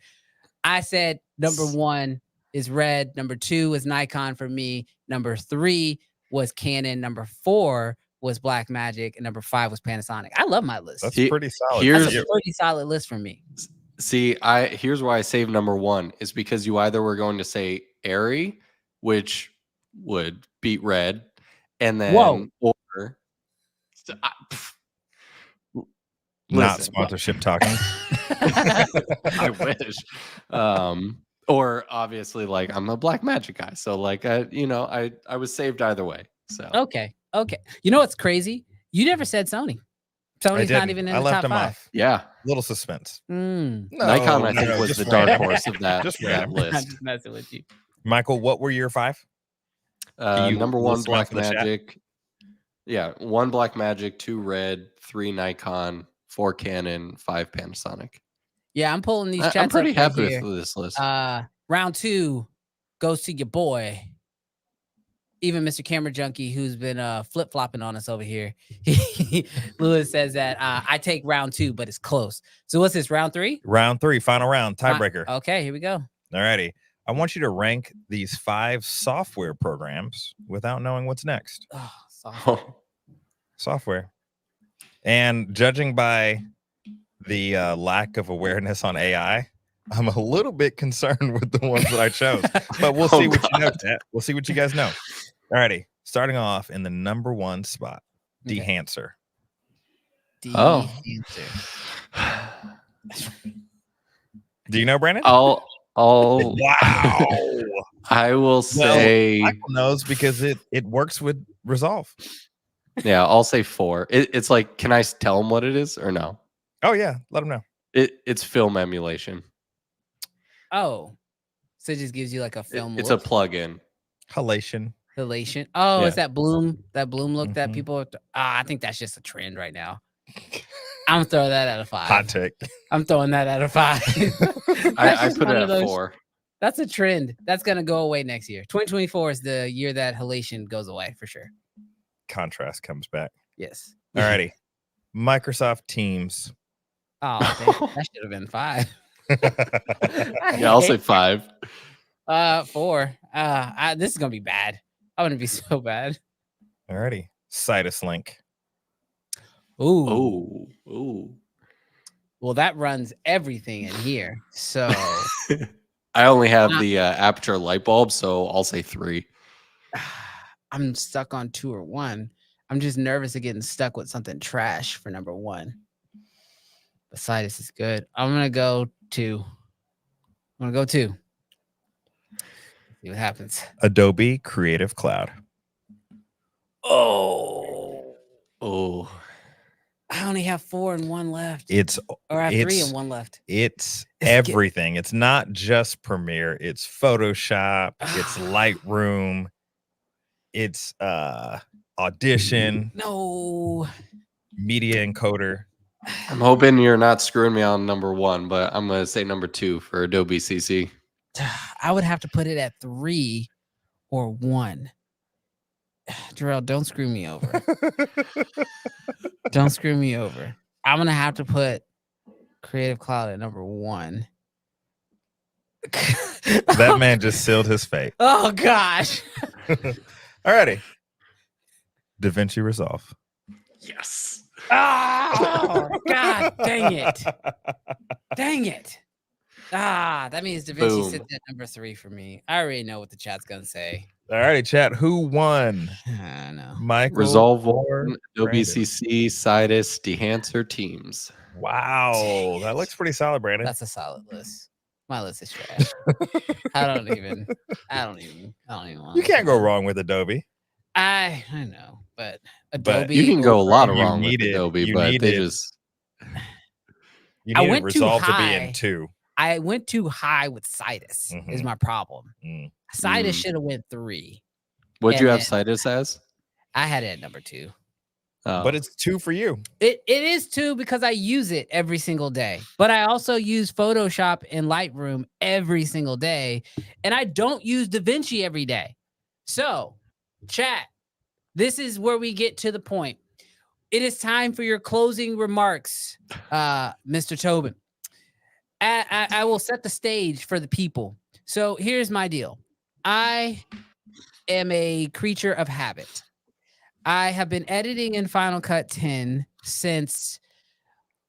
I said number 1 is red, number 2 is Nikon for me, number 3 was Canon, number 4 was Blackmagic, and number 5 was Panasonic. I love my list. That's pretty solid. That's a pretty solid list for me. See, here's why I saved number 1 is because you either were going to say Airy, which would beat red, and then or not sponsorship talking. I wish. Or obviously, like, I'm a Blackmagic guy, so like I was saved either way. So okay. You know what's crazy? You never said Sony. Sony's not even in the top 5. Off. Yeah, little suspense. Nikon, I think, was the dark horse of that list. I'm just messing with you. Michael, what were your 5? Number 1 Blackmagic. Yeah, 1 Blackmagic, 2 red, 3 Nikon, 4 Canon, 5 Panasonic. Yeah, I'm pulling these chats. I'm pretty up happy here. with this list. Round 2 goes to your boy. Even Mr. Camera Junkie, who's been flip-flopping on us over here. Lewis says that I take round 2, but it's close. So what's this, round 3? Round 3, final round, tiebreaker. Okay, here we go. All righty. I want you to rank these 5 software programs without knowing what's next. Oh, Software. And judging by the lack of awareness on AI, I'm a little bit concerned with the ones that I chose. But we'll see what you know, Ted. We'll see what you guys know. All righty. Starting off in the number 1 spot, Dehancer. Oh. Do you know, Brandon? I'll wow. I will say Michael knows because it works with Resolve. Yeah, I'll say 4. It's like, can I tell him what it is or no? Oh yeah, let him know. It's film emulation. Oh, so it just gives you like a film. It's look. a plugin. Halation. Oh, Yeah. It's that bloom look that people are I think that's just a trend right now. I'm throwing that out of 5. Hot take. I'm throwing that out of 5. I put it at 4. That's a trend. That's gonna go away next year. 2024 is the year that halation goes away for sure. Contrast comes back. Yes. Alrighty. Microsoft Teams. Oh, damn, that should have been 5. Yeah, I'll say 5. 4. This is gonna be bad. I wouldn't be so bad. Alrighty. Citus Link. Ooh. Ooh. Well, that runs everything in here. So I only have the aperture light bulb, so I'll say 3. I'm stuck on 2 or 1. I'm just nervous of getting stuck with something trash for number 1. But Citus is good. I'm gonna go 2. See what happens. Adobe Creative Cloud. Oh, I only have 4 and 1 left. Or I have 3 and 1 left. It's everything. It's not just Premiere. It's Photoshop. It's Lightroom. It's Audition. No. Media Encoder. I'm hoping you're not screwing me on number 1, but I'm gonna say number 2 for Adobe CC. I would have to put it at 3 or 1. Jarrell, don't screw me over. Don't screw me over. I'm gonna have to put Creative Cloud at number 1. That man just sealed his fate. Oh gosh. Alrighty. DaVinci Resolve. Yes. Oh, God dang it. Dang it. That means DaVinci Boom. sits at number 3 for me. I already know what the chat's going to say. All righty, chat. Who won? I know. Michael Resolve or 1, Adobe Brandon? CC, Citus, Dehancer teams. Wow, that looks pretty solid, Brandon. That's a solid list. My list is trash. I don't even want You can't go wrong with Adobe. I know, but Adobe. You can go a lot over- wrong with Adobe, but they just. You I needed went too Resolve to be high. in 2. I went too high with Citus is my problem. Citus should have went 3. What'd you And have then- Citus as? I had it at number 2. But it's 2 for you. It is 2 because I use it every single day. But I also use Photoshop and Lightroom every single day. And I don't use DaVinci every day. So, chat, this is where we get to the point. It is time for your closing remarks, Mr. Tobin. I will set the stage for the people. So here's my deal. I am a creature of habit. I have been editing in Final Cut 10 since,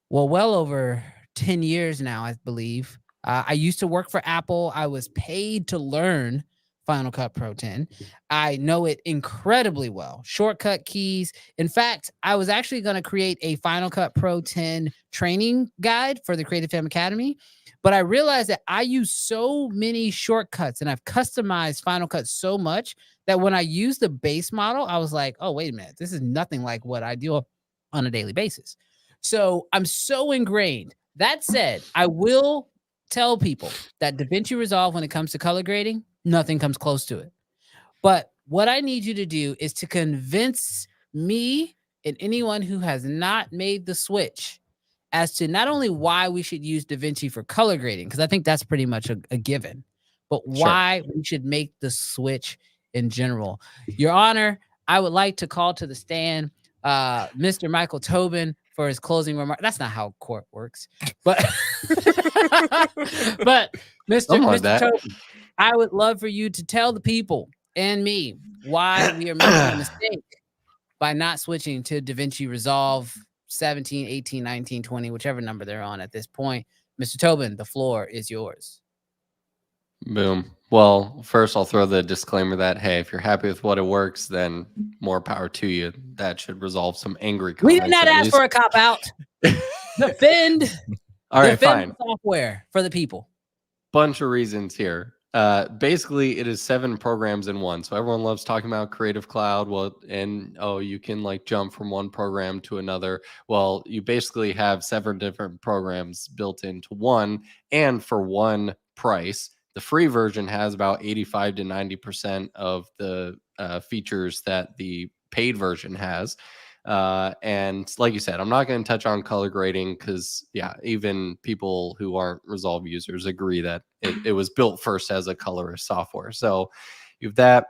well over 10 years now, I believe. I used to work for Apple. I was paid to learn Final Cut Pro 10. I know it incredibly well. Shortcut keys. In fact, I was actually going to create a Final Cut Pro 10 training guide for the Creative Film Academy, but I realized that I use so many shortcuts and I've customized Final Cut so much that when I use the base model, I was like, oh, wait a minute. This is nothing like what I do on a daily basis. So I'm so ingrained. That said, I will tell people that DaVinci Resolve, when it comes to color grading, nothing comes close to it. But what I need you to do is to convince me and anyone who has not made the switch as to not only why we should use DaVinci for color grading, because I think that's pretty much a given, but why we should make the switch in general. Your Honor, I would like to call to the stand Mr. Michael Tobin for his closing remark. That's not how court works, but but Mr. Tobin, I would love for you to tell the people and me why we are making a mistake by not switching to DaVinci Resolve 17, 18, 19, 20, whichever number they're on at this point. Mr. Tobin, the floor is yours. Boom. Well, first I'll throw the disclaimer that, hey, if you're happy with what it works, then more power to you. That should resolve some angry comments. We did not ask for a cop-out. Defend. All right, defend fine. the software for the people. Bunch of reasons here. Basically, it is 7 programs in one. So everyone loves talking about Creative Cloud. Well, and you can like jump from one program to another. Well, you basically have 7 different programs built into one, and for one price. The free version has about 85 to 90% of the features that the paid version has. And like you said, I'm not going to touch on color grading because, yeah, even people who aren't Resolve users agree that it was built first as a colorist software. So you have that.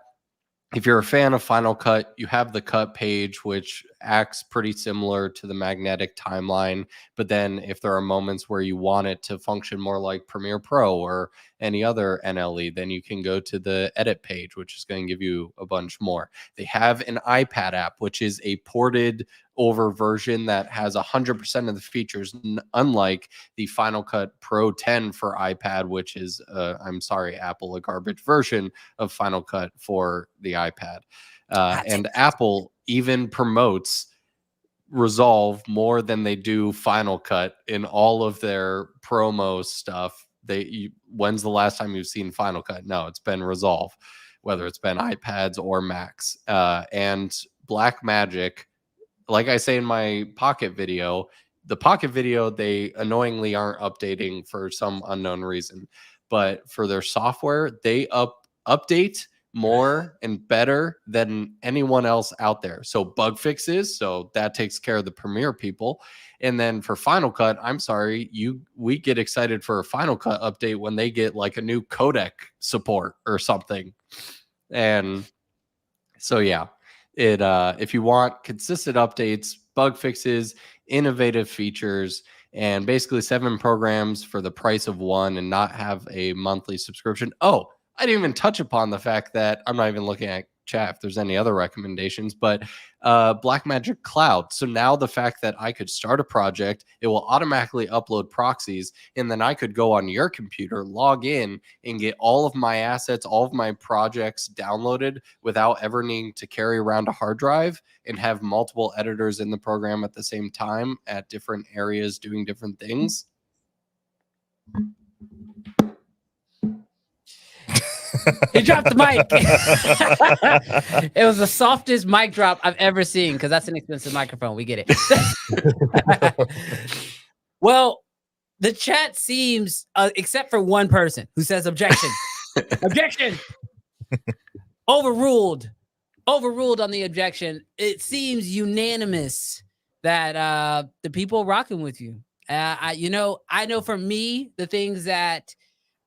If you're a fan of Final Cut, you have the cut page, which acts pretty similar to the magnetic timeline. But then if there are moments where you want it to function more like Premiere Pro or any other NLE, then you can go to the edit page, which is going to give you a bunch more. They have an iPad app, which is a ported over version that has 100% of the features, unlike the Final Cut Pro 10 for iPad, which is, I'm sorry, Apple, a garbage version of Final Cut for the iPad. And Apple even promotes Resolve more than they do Final Cut in all of their promo stuff. When's the last time you've seen Final Cut? No, it's been Resolve, whether it's been iPads or Macs. And Blackmagic, like I say in my Pocket video, the Pocket video, they annoyingly aren't updating for some unknown reason. But for their software, they update more and better than anyone else out there. So bug fixes, so that takes care of the Premiere people. And then for Final Cut, I'm sorry, we get excited for a Final Cut update when they get like a new codec support or something. And so yeah, if you want consistent updates, bug fixes, innovative features, and basically 7 programs for the price of one and not have a monthly subscription. Oh, I didn't even touch upon the fact that I'm not even looking at chat if there's any other recommendations, but Blackmagic Cloud. So now the fact that I could start a project, it will automatically upload proxies, and then I could go on your computer, log in, and get all of my assets, all of my projects downloaded without ever needing to carry around a hard drive and have multiple editors in the program at the same time at different areas doing different things. He dropped the mic. It was the softest mic drop I've ever seen, because that's an expensive microphone. We get it. Well, the chat seems, except for one person who says objection. Objection. Overruled on the objection. It seems unanimous that the people rocking with you. I know for me, the things that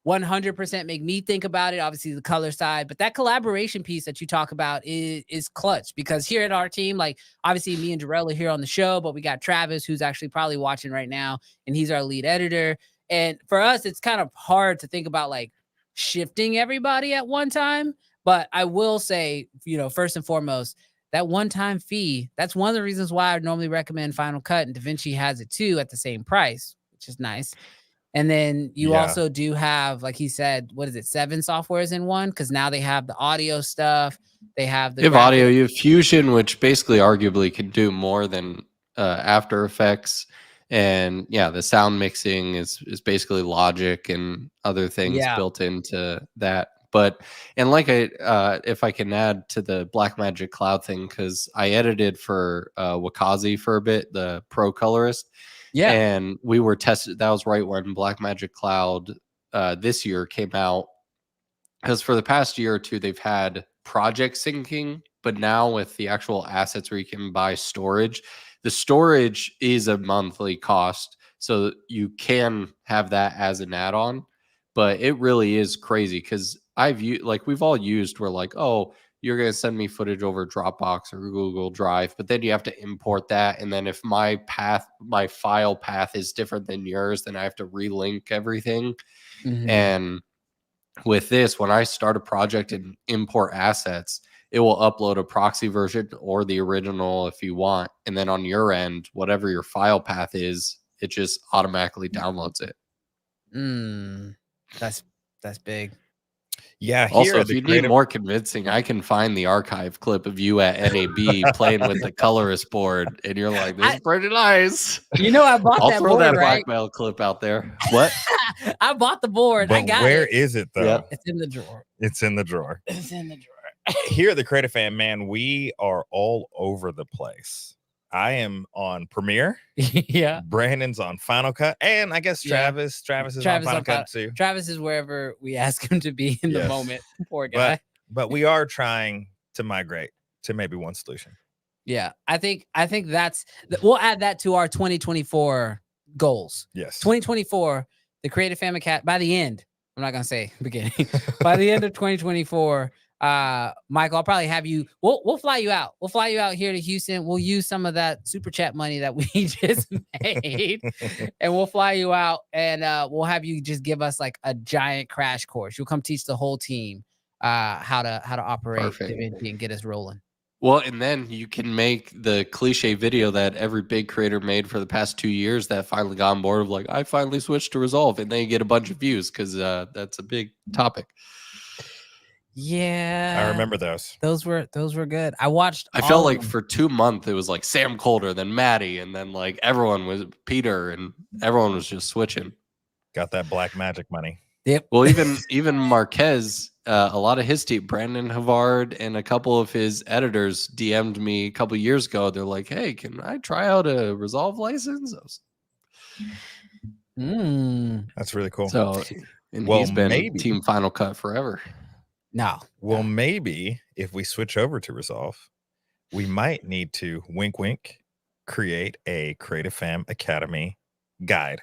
100% make me think about it, obviously the color side, but that collaboration piece that you talk about is clutch, because here at our team, like obviously me and Jarrell are here on the show, but we got Travis, who's actually probably watching right now, and he's our lead editor. And for us, it's kind of hard to think about like shifting everybody at one time. But I will say, first and foremost, that one-time fee, that's one of the reasons why I normally recommend Final Cut, and DaVinci has it too at the same price, which is nice. And then you also do have, like he said, 7 softwares in one? Because now they have the audio stuff. They have the audio, you have Fusion, which basically arguably can do more than After Effects. And yeah, the sound mixing is basically Logic and other things built into that. But, and like if I can add to the Blackmagic Cloud thing, because I edited for Wakazi for a bit, the pro colorist. Yeah. And we were tested. That was right when Blackmagic Cloud this year came out. Because for the past year or two, they've had project syncing, but now with the actual assets where you can buy storage, the storage is a monthly cost. So you can have that as an add-on, but it really is crazy because we've all used, we're like, oh, you're going to send me footage over Dropbox or Google Drive, but then you have to import that. And then if my file path is different than yours, then I have to relink everything. Mm-hmm. And with this, when I start a project and import assets, it will upload a proxy version or the original if you want. And then on your end, whatever your file path is, it just automatically downloads it. That's big. Yeah. Also, if you need more convincing, I can find the archive clip of you at NAB playing with the colorist board, and you're like, "This is pretty nice." I bought I'll that throw board, that right? blackmail clip out there. What? I bought the board. But I got where it. is it though? Yep. It's in the drawer. It's in the drawer. It's in the drawer. Here at the Creative Fam, man, we are all over the place. I am on Premiere. Yeah. Brandon's on Final Cut. And I guess Travis is on Final Cut too. Travis is wherever we ask him to be in the moment. Poor guy. But we are trying to migrate to maybe one solution. Yeah. I think we'll add that to our 2024 goals. Yes. 2024, the Creative Fam Academy, by the end, I'm not going to say beginning, by the end of 2024, Michael, I'll probably have you, we'll fly you out. We'll fly you out here to Houston. We'll use some of that super chat money that we just made and we'll fly you out and we'll have you just give us like a giant crash course. You'll come teach the whole team how to operate DaVinci and get us rolling. Well, and then you can make the cliche video that every big creator made for the past 2 years that finally got on board of like, I finally switched to Resolve, and then you get a bunch of views because that's a big topic. Yeah, I remember those. Those were good. I felt like for 2 months it was like Sam Colder, then Maddie, and then like everyone was Peter, and everyone was just switching. Got that black magic money. Yep. Well, even Marquez, a lot of his team, Brandon Havard, and a couple of his editors DM'd me a couple of years ago. They're like, "Hey, can I try out a Resolve license?" That's really cool. So, and he's been Team Final Cut forever. No. Well, maybe if we switch over to Resolve, we might need to wink, create a Creative Fam Academy guide.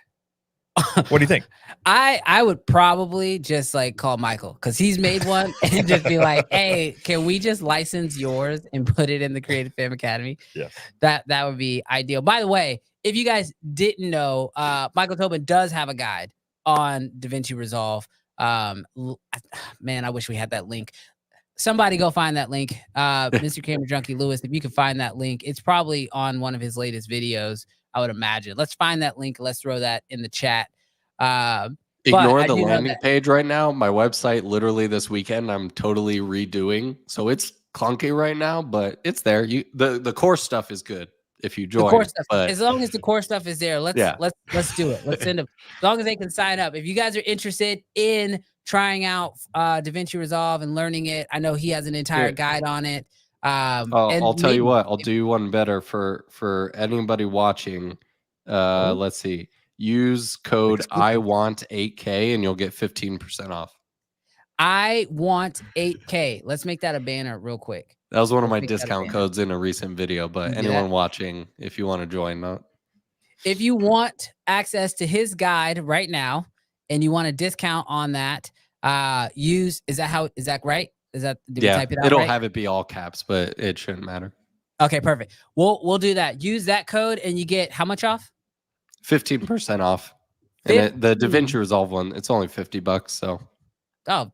What do you think? I would probably just like call Michael because he's made one and just be like, hey, can we just license yours and put it in the Creative Fam Academy? Yes. That would be ideal. By the way, if you guys didn't know, Michael Tobin does have a guide on DaVinci Resolve. Man, I wish we had that link. somebody go find that link. Mr. Camera Junkie Lewis, if you can find that link, it's probably on one of his latest videos, I would imagine. Let's find that link. Let's throw that in the chat. Ignore the landing page right now. My website, literally this weekend, I'm totally redoing. So it's clunky right now, but it's there. The core stuff is good if you join. The core stuff, but as long as the core stuff is there, let's do it. Let's send them. As long as they can sign up. If you guys are interested in trying out DaVinci Resolve and learning it, I know he has an entire guide on it. I'll tell you what, I'll do one better for anybody watching. Let's see. Use code I want 8K and you'll get 15% off. I want 8K. Let's make that a banner real quick. That was one of my discount codes in a recent video, but anyone watching, if you want to join that. If you want access to his guide right now and you want a discount on that, is that right? Did we type it out it'll right? have it be all caps, but it shouldn't matter. Okay, perfect. We'll do that. Use that code and you get how much off? 15% off. And the DaVinci Resolve one, it's only $50. So,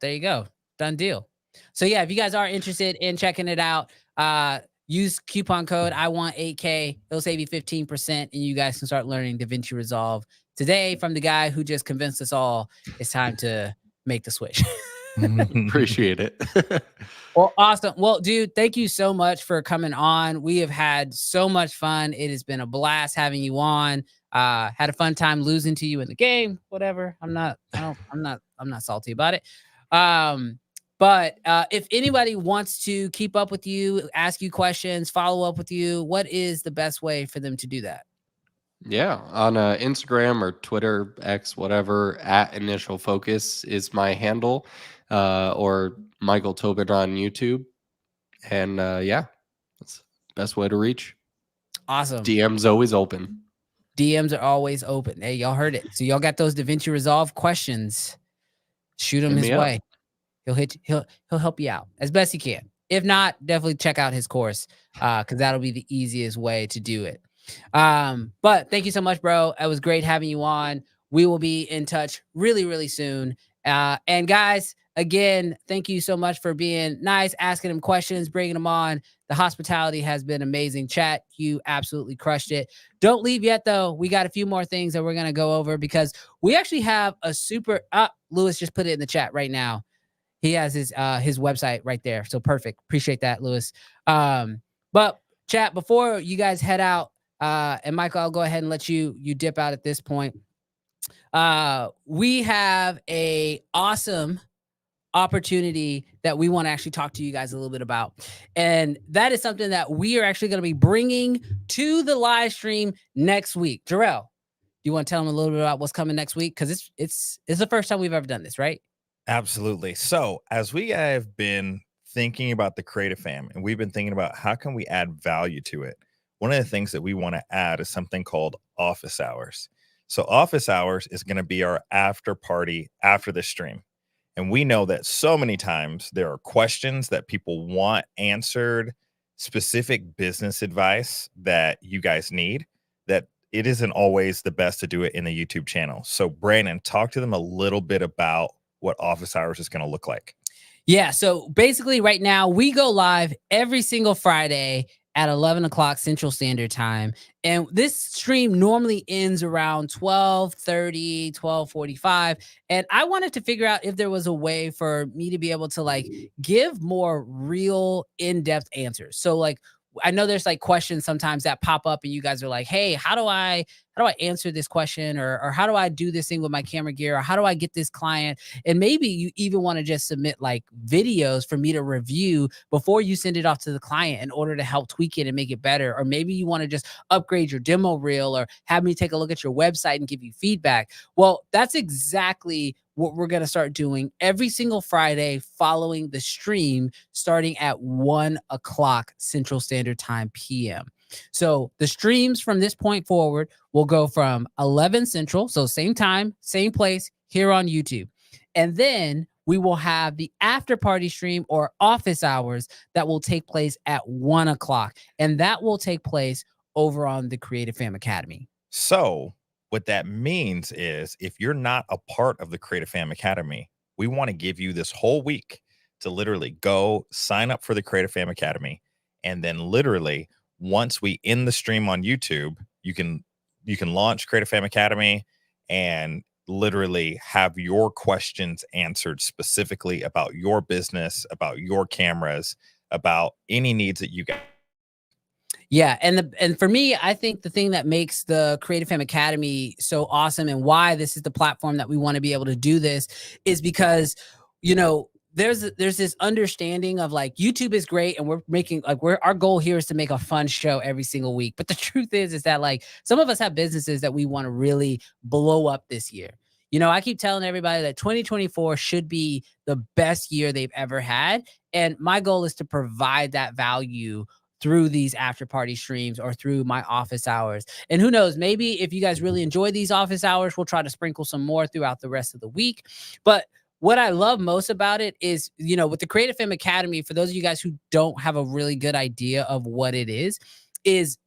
there you go. Done deal. So yeah, if you guys are interested in checking it out, use coupon code I want 8K. It'll save you 15%, and you guys can start learning DaVinci Resolve today from the guy who just convinced us all it's time to make the switch. Appreciate it. Well, awesome. Well, dude, thank you so much for coming on. We have had so much fun. It has been a blast having you on. Had a fun time losing to you in the game. Whatever. I'm not salty about it. But if anybody wants to keep up with you, ask you questions, follow up with you, what is the best way for them to do that? Yeah, on Instagram or Twitter, X, whatever, @Initial Focus is my handle, or Michael Tobin on YouTube. And that's the best way to reach. Awesome. DM's always open. DMs are always open. Hey, y'all heard it. So y'all got those DaVinci Resolve questions. Shoot him his way. He'll help you out as best he can. If not, definitely check out his course, because that'll be the easiest way to do it. But thank you so much, bro. It was great having you on. We will be in touch really, really soon. And guys, again, thank you so much for being nice, asking him questions, bringing them on. The hospitality has been amazing. Chat, you absolutely crushed it. Don't leave yet, though. We got a few more things that we're going to go over, because we actually have a super Lewis just put it in the chat right now. He has his website right there. So perfect. Appreciate that, Lewis. But chat, before you guys head out, and Michael, I'll go ahead and let you dip out at this point. We have a awesome opportunity that we want to actually talk to you guys a little bit about. And that is something that we are actually going to be bringing to the live stream next week. Jarrell, do you want to tell them a little bit about what's coming next week? Because it's the first time we've ever done this, right? Absolutely. So as we have been thinking about the Creative Fam, and we've been thinking about how can we add value to it, one of the things that we want to add is something called office hours. So office hours is going to be our after party after the stream. And we know that so many times there are questions that people want answered, specific business advice that you guys need, that it isn't always the best to do it in the YouTube channel. So Brandon, talk to them a little bit about what office hours is going to look like. Yeah. So basically right now we go live every single Friday at 11 o'clock Central Standard Time. And this stream normally ends around 12:30, 12:45. And I wanted to figure out if there was a way for me to be able to give more real in-depth answers. So I know there's questions sometimes that pop up and you guys are like, hey, how do I answer this question? Or how do I do this thing with my camera gear? Or how do I get this client? And maybe you even want to just submit videos for me to review before you send it off to the client in order to help tweak it and make it better. Or maybe you want to just upgrade your demo reel or have me take a look at your website and give you feedback. Well, that's exactly what we're going to start doing every single Friday following the stream, starting at 1 o'clock Central Standard Time PM. So the streams from this point forward will go from 11 Central, so same time, same place here on YouTube. And then we will have the after party stream or office hours that will take place at 1 o'clock. And that will take place over on the Creative Fam Academy. So what that means is if you're not a part of the Creative Fam Academy, we want to give you this whole week to literally go sign up for the Creative Fam Academy. And then literally once we end the stream on YouTube, you can launch Creative Fam Academy and literally have your questions answered specifically about your business, about your cameras, about any needs that you got. Yeah, and for me, I think the thing that makes the Creative Fam Academy so awesome and why this is the platform that we want to be able to do this is because, you know, there's this understanding of like YouTube is great and we're making like our goal here is to make a fun show every single week. But the truth is that like some of us have businesses that we want to really blow up this year. You know, I keep telling everybody that 2024 should be the best year they've ever had. And my goal is to provide that value through these after party streams or through my office hours. And who knows, maybe if you guys really enjoy these office hours, we'll try to sprinkle some more throughout the rest of the week. But what I love most about it is, you know, with the Creative Fam Academy, for those of you guys who don't have a really good idea of what it is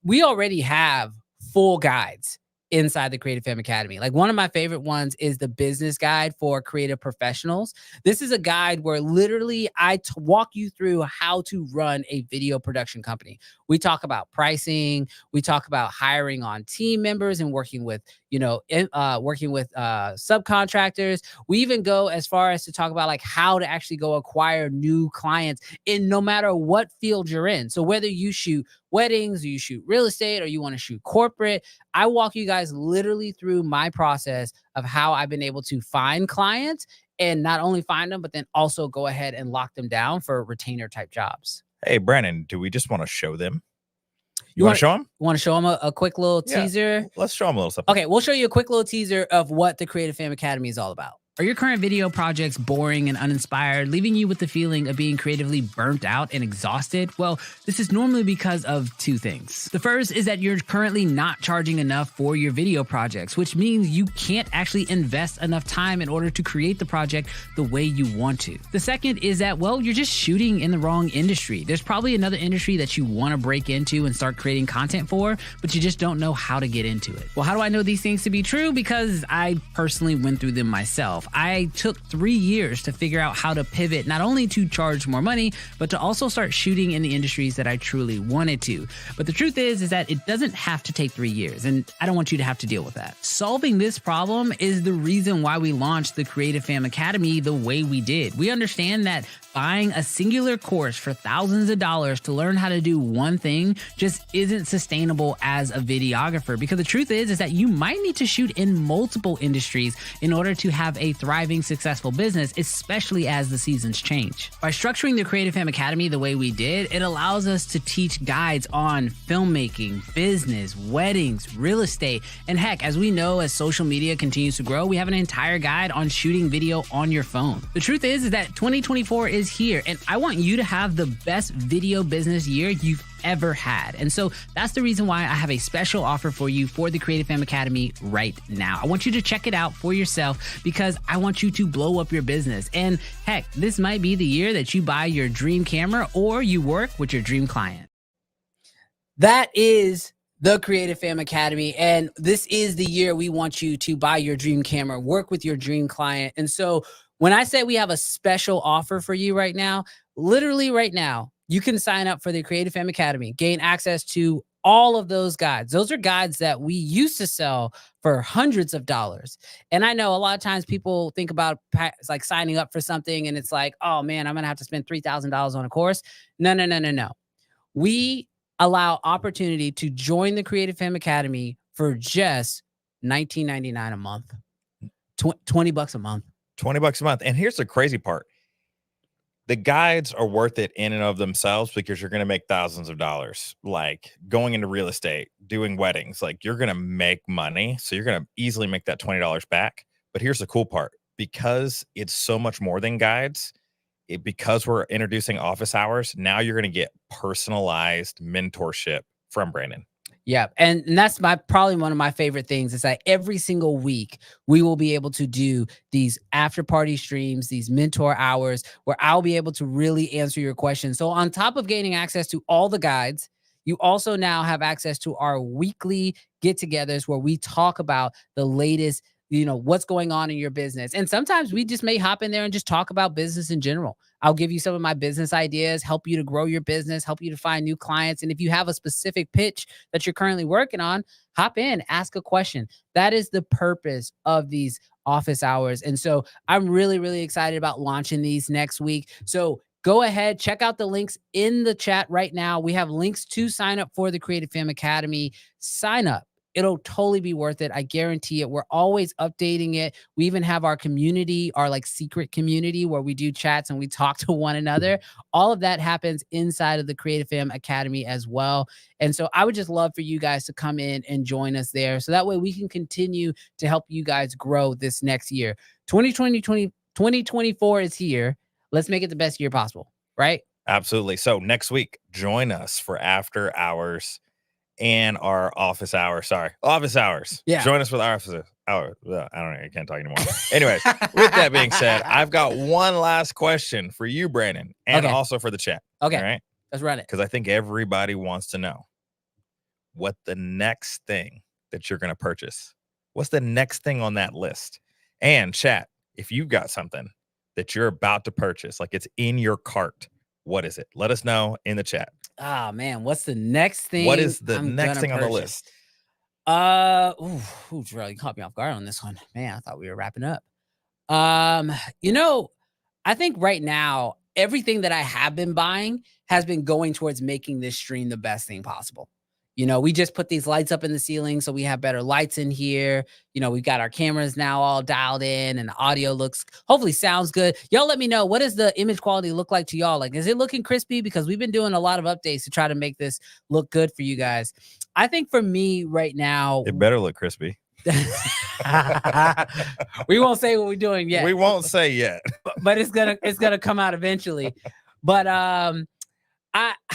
we already have full guides inside the Creative Fam Academy. Like one of my favorite ones is the business guide for creative professionals. This is a guide where literally I walk you through how to run a video production company. We talk about pricing. We talk about hiring on team members and working with, you know, subcontractors. We even go as far as to talk about like how to actually go acquire new clients in no matter what field you're in. So whether you shoot weddings, or you shoot real estate, or you want to shoot corporate, I walk you guys literally through my process of how I've been able to find clients and not only find them, but then also go ahead and lock them down for retainer type jobs. Hey, Brandon, do we just want to show them? You want to show them? Want to show them a quick little teaser? Let's show them a little something. Okay, we'll show you a quick little teaser of what the Creative Fam Academy is all about. Are your current video projects boring and uninspired, leaving you with the feeling of being creatively burnt out and exhausted? Well, this is normally because of two things. The first is that you're currently not charging enough for your video projects, which means you can't actually invest enough time in order to create the project the way you want to. The second is that, well, you're just shooting in the wrong industry. There's probably another industry that you want to break into and start creating content for, but you just don't know how to get into it. Well, how do I know these things to be true? Because I personally went through them myself. I took 3 years to figure out how to pivot, not only to charge more money, but to also start shooting in the industries that I truly wanted to. But the truth is that it doesn't have to take 3 years, and I don't want you to have to deal with that. Solving this problem is the reason why we launched the Creative Fam Academy the way we did. We understand that buying a singular course for thousands of dollars to learn how to do one thing just isn't sustainable as a videographer, because the truth is that you might need to shoot in multiple industries in order to have a thriving, successful business, especially as the seasons change. By structuring the Creative Fam Academy the way we did, it allows us to teach guides on filmmaking, business, weddings, real estate, and heck, as we know, as social media continues to grow, we have an entire guide on shooting video on your phone. The truth is that 2024 is here, and I want you to have the best video business year you've ever had. And so that's the reason why I have a special offer for you for the Creative Fam Academy right now. I want you to check it out for yourself because I want you to blow up your business. And heck, this might be the year that you buy your dream camera or you work with your dream client. That is the Creative Fam Academy. And this is the year we want you to buy your dream camera, work with your dream client. And so when I say we have a special offer for you right now, literally right now, you can sign up for the Creative Fam Academy, gain access to all of those guides. Those are guides that we used to sell for hundreds of dollars. And I know a lot of times people think about like signing up for something and it's like, oh man, I'm going to have to spend $3,000 on a course. No. We allow opportunity to join the Creative Fam Academy for just $19.99 a month, $20 a month. $20 a month. And here's the crazy part. The guides are worth it in and of themselves because you're going to make thousands of dollars, like going into real estate, doing weddings, like you're going to make money. So you're going to easily make that $20 back. But here's the cool part, because it's so much more than guides, because we're introducing office hours, now you're going to get personalized mentorship from Brandon. Yeah. And that's probably one of my favorite things is that every single week we will be able to do these after party streams, these mentor hours where I'll be able to really answer your questions. So on top of gaining access to all the guides, you also now have access to our weekly get-togethers where we talk about the latest what's going on in your business. And sometimes we just may hop in there and just talk about business in general. I'll give you some of my business ideas, help you to grow your business, help you to find new clients. And if you have a specific pitch that you're currently working on, hop in, ask a question. That is the purpose of these office hours. And so I'm really, really excited about launching these next week. So go ahead, check out the links in the chat right now. We have links to sign up for the Creative Fam Academy. Sign up. It'll totally be worth it. I guarantee it. We're always updating it. We even have our community, our like secret community where we do chats and we talk to one another. All of that happens inside of the Creative Fam Academy as well. And so I would just love for you guys to come in and join us there. So that way we can continue to help you guys grow this next year. 2024 is here. Let's make it the best year possible, right? Absolutely. So next week, join us for after hours and our office hours. Yeah. Join us with our office hour. I don't know. I can't talk anymore. Anyways, with that being said, I've got one last question for you, Brandon, and also for the chat. Okay. All right. Let's run it. Because I think everybody wants to know what the next thing that you're going to purchase. What's the next thing on that list? And chat, if you've got something that you're about to purchase, like it's in your cart, what is it? Let us know in the chat. Oh man, what's the next thing? What is the next thing on the list? Jarrell, you caught me off guard on this one. Man, I thought we were wrapping up. I think right now everything that I have been buying has been going towards making this stream the best thing possible. We just put these lights up in the ceiling so we have better lights in here. We've got our cameras now all dialed in and the audio hopefully sounds good. Y'all let me know, what does the image quality look like to y'all? Like, is it looking crispy? Because we've been doing a lot of updates to try to make this look good for you guys. I think for me right now, it better look crispy. We won't say what we're doing yet. We won't say yet, but it's gonna come out eventually. But I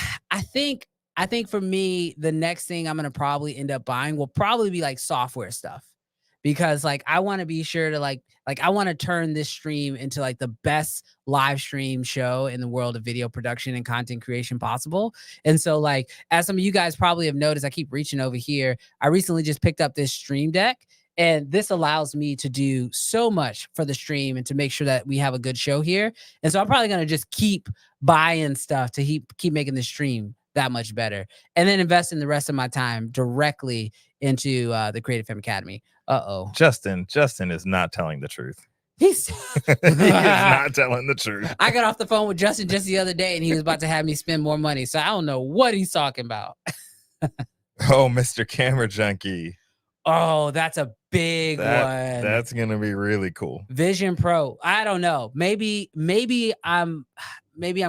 think for me, the next thing I'm going to probably end up buying will probably be like software stuff, because like I want to be sure to like I want to turn this stream into like the best live stream show in the world of video production and content creation possible. And so like, as some of you guys probably have noticed, I keep reaching over here. I recently just picked up this stream deck, and this allows me to do so much for the stream and to make sure that we have a good show here. And so I'm probably going to just keep buying stuff to keep making the stream that much better, and then invest in the rest of my time directly into the Creative Fam Academy. Justin is not telling the truth. He's not telling the truth. I got off the phone with Justin just the other day, and he was about to have me spend more money. So I don't know what he's talking about. Oh, Mr. Camera Junkie. Oh, that's a big one. That's gonna be really cool. Vision Pro. I don't know. Maybe I'm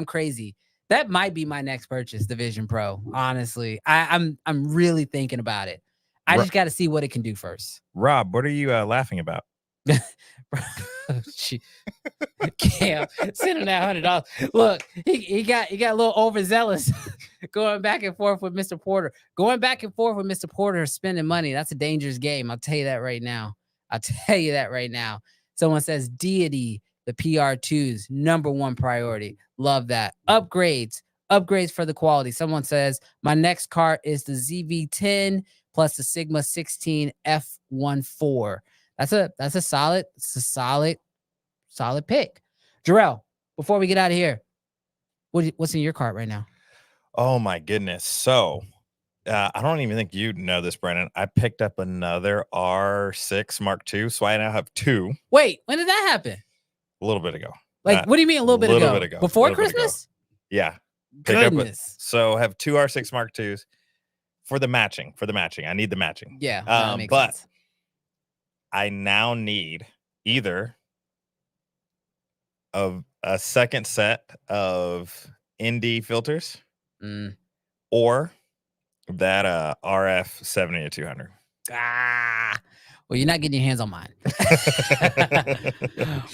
crazy. That might be my next purchase, the Vision Pro. Honestly, I'm really thinking about it. I just got to see what it can do first. Rob, what are you laughing about? Cam, send him that $100. Look, he got a little overzealous going back and forth with Mr. Porter. Going back and forth with Mr. Porter spending money. That's a dangerous game. I'll tell you that right now. Someone says deity. The PR2's #1 priority. Love that. Upgrades for the quality. Someone says my next cart is the ZV-10 plus the Sigma 16 F14. That's a solid pick. Jarrell, before we get out of here, what's in your cart right now? Oh my goodness. So I don't even think you know this, Brandon. I picked up another R6 Mark II, so I now have two. Wait, when did that happen? A little bit ago. Like, what do you mean a little bit ago? Before Christmas? Yeah. Goodness. So I have two R6 Mark IIs for the matching. I need the matching. Yeah. That makes sense. I now need either of a second set of ND filters or that RF 70-200. Well, you're not getting your hands on mine.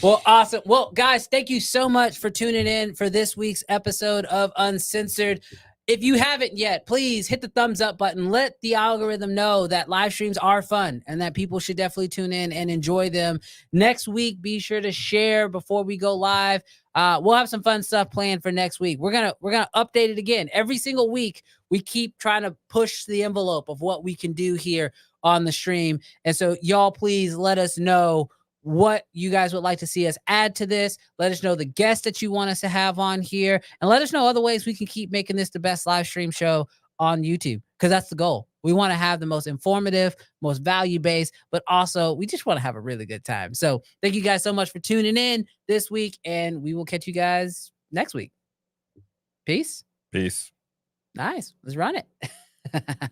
Well, awesome. Well, guys, thank you so much for tuning in for this week's episode of Uncensored. If you haven't yet, please hit the thumbs up button. Let the algorithm know that live streams are fun and that people should definitely tune in and enjoy them. Next week, be sure to share before we go live. We'll have some fun stuff planned for next week. We're gonna update it again every single week. We keep trying to push the envelope of what we can do here on the stream. And so y'all, please let us know what you guys would like to see us add to this. Let us know the guests that you want us to have on here, and let us know other ways we can keep making this the best live stream show on YouTube, because that's the goal. We want to have the most informative, most value-based, but also we just want to have a really good time. So thank you guys so much for tuning in this week, and we will catch you guys next week. Peace. Peace. Nice. Let's run it.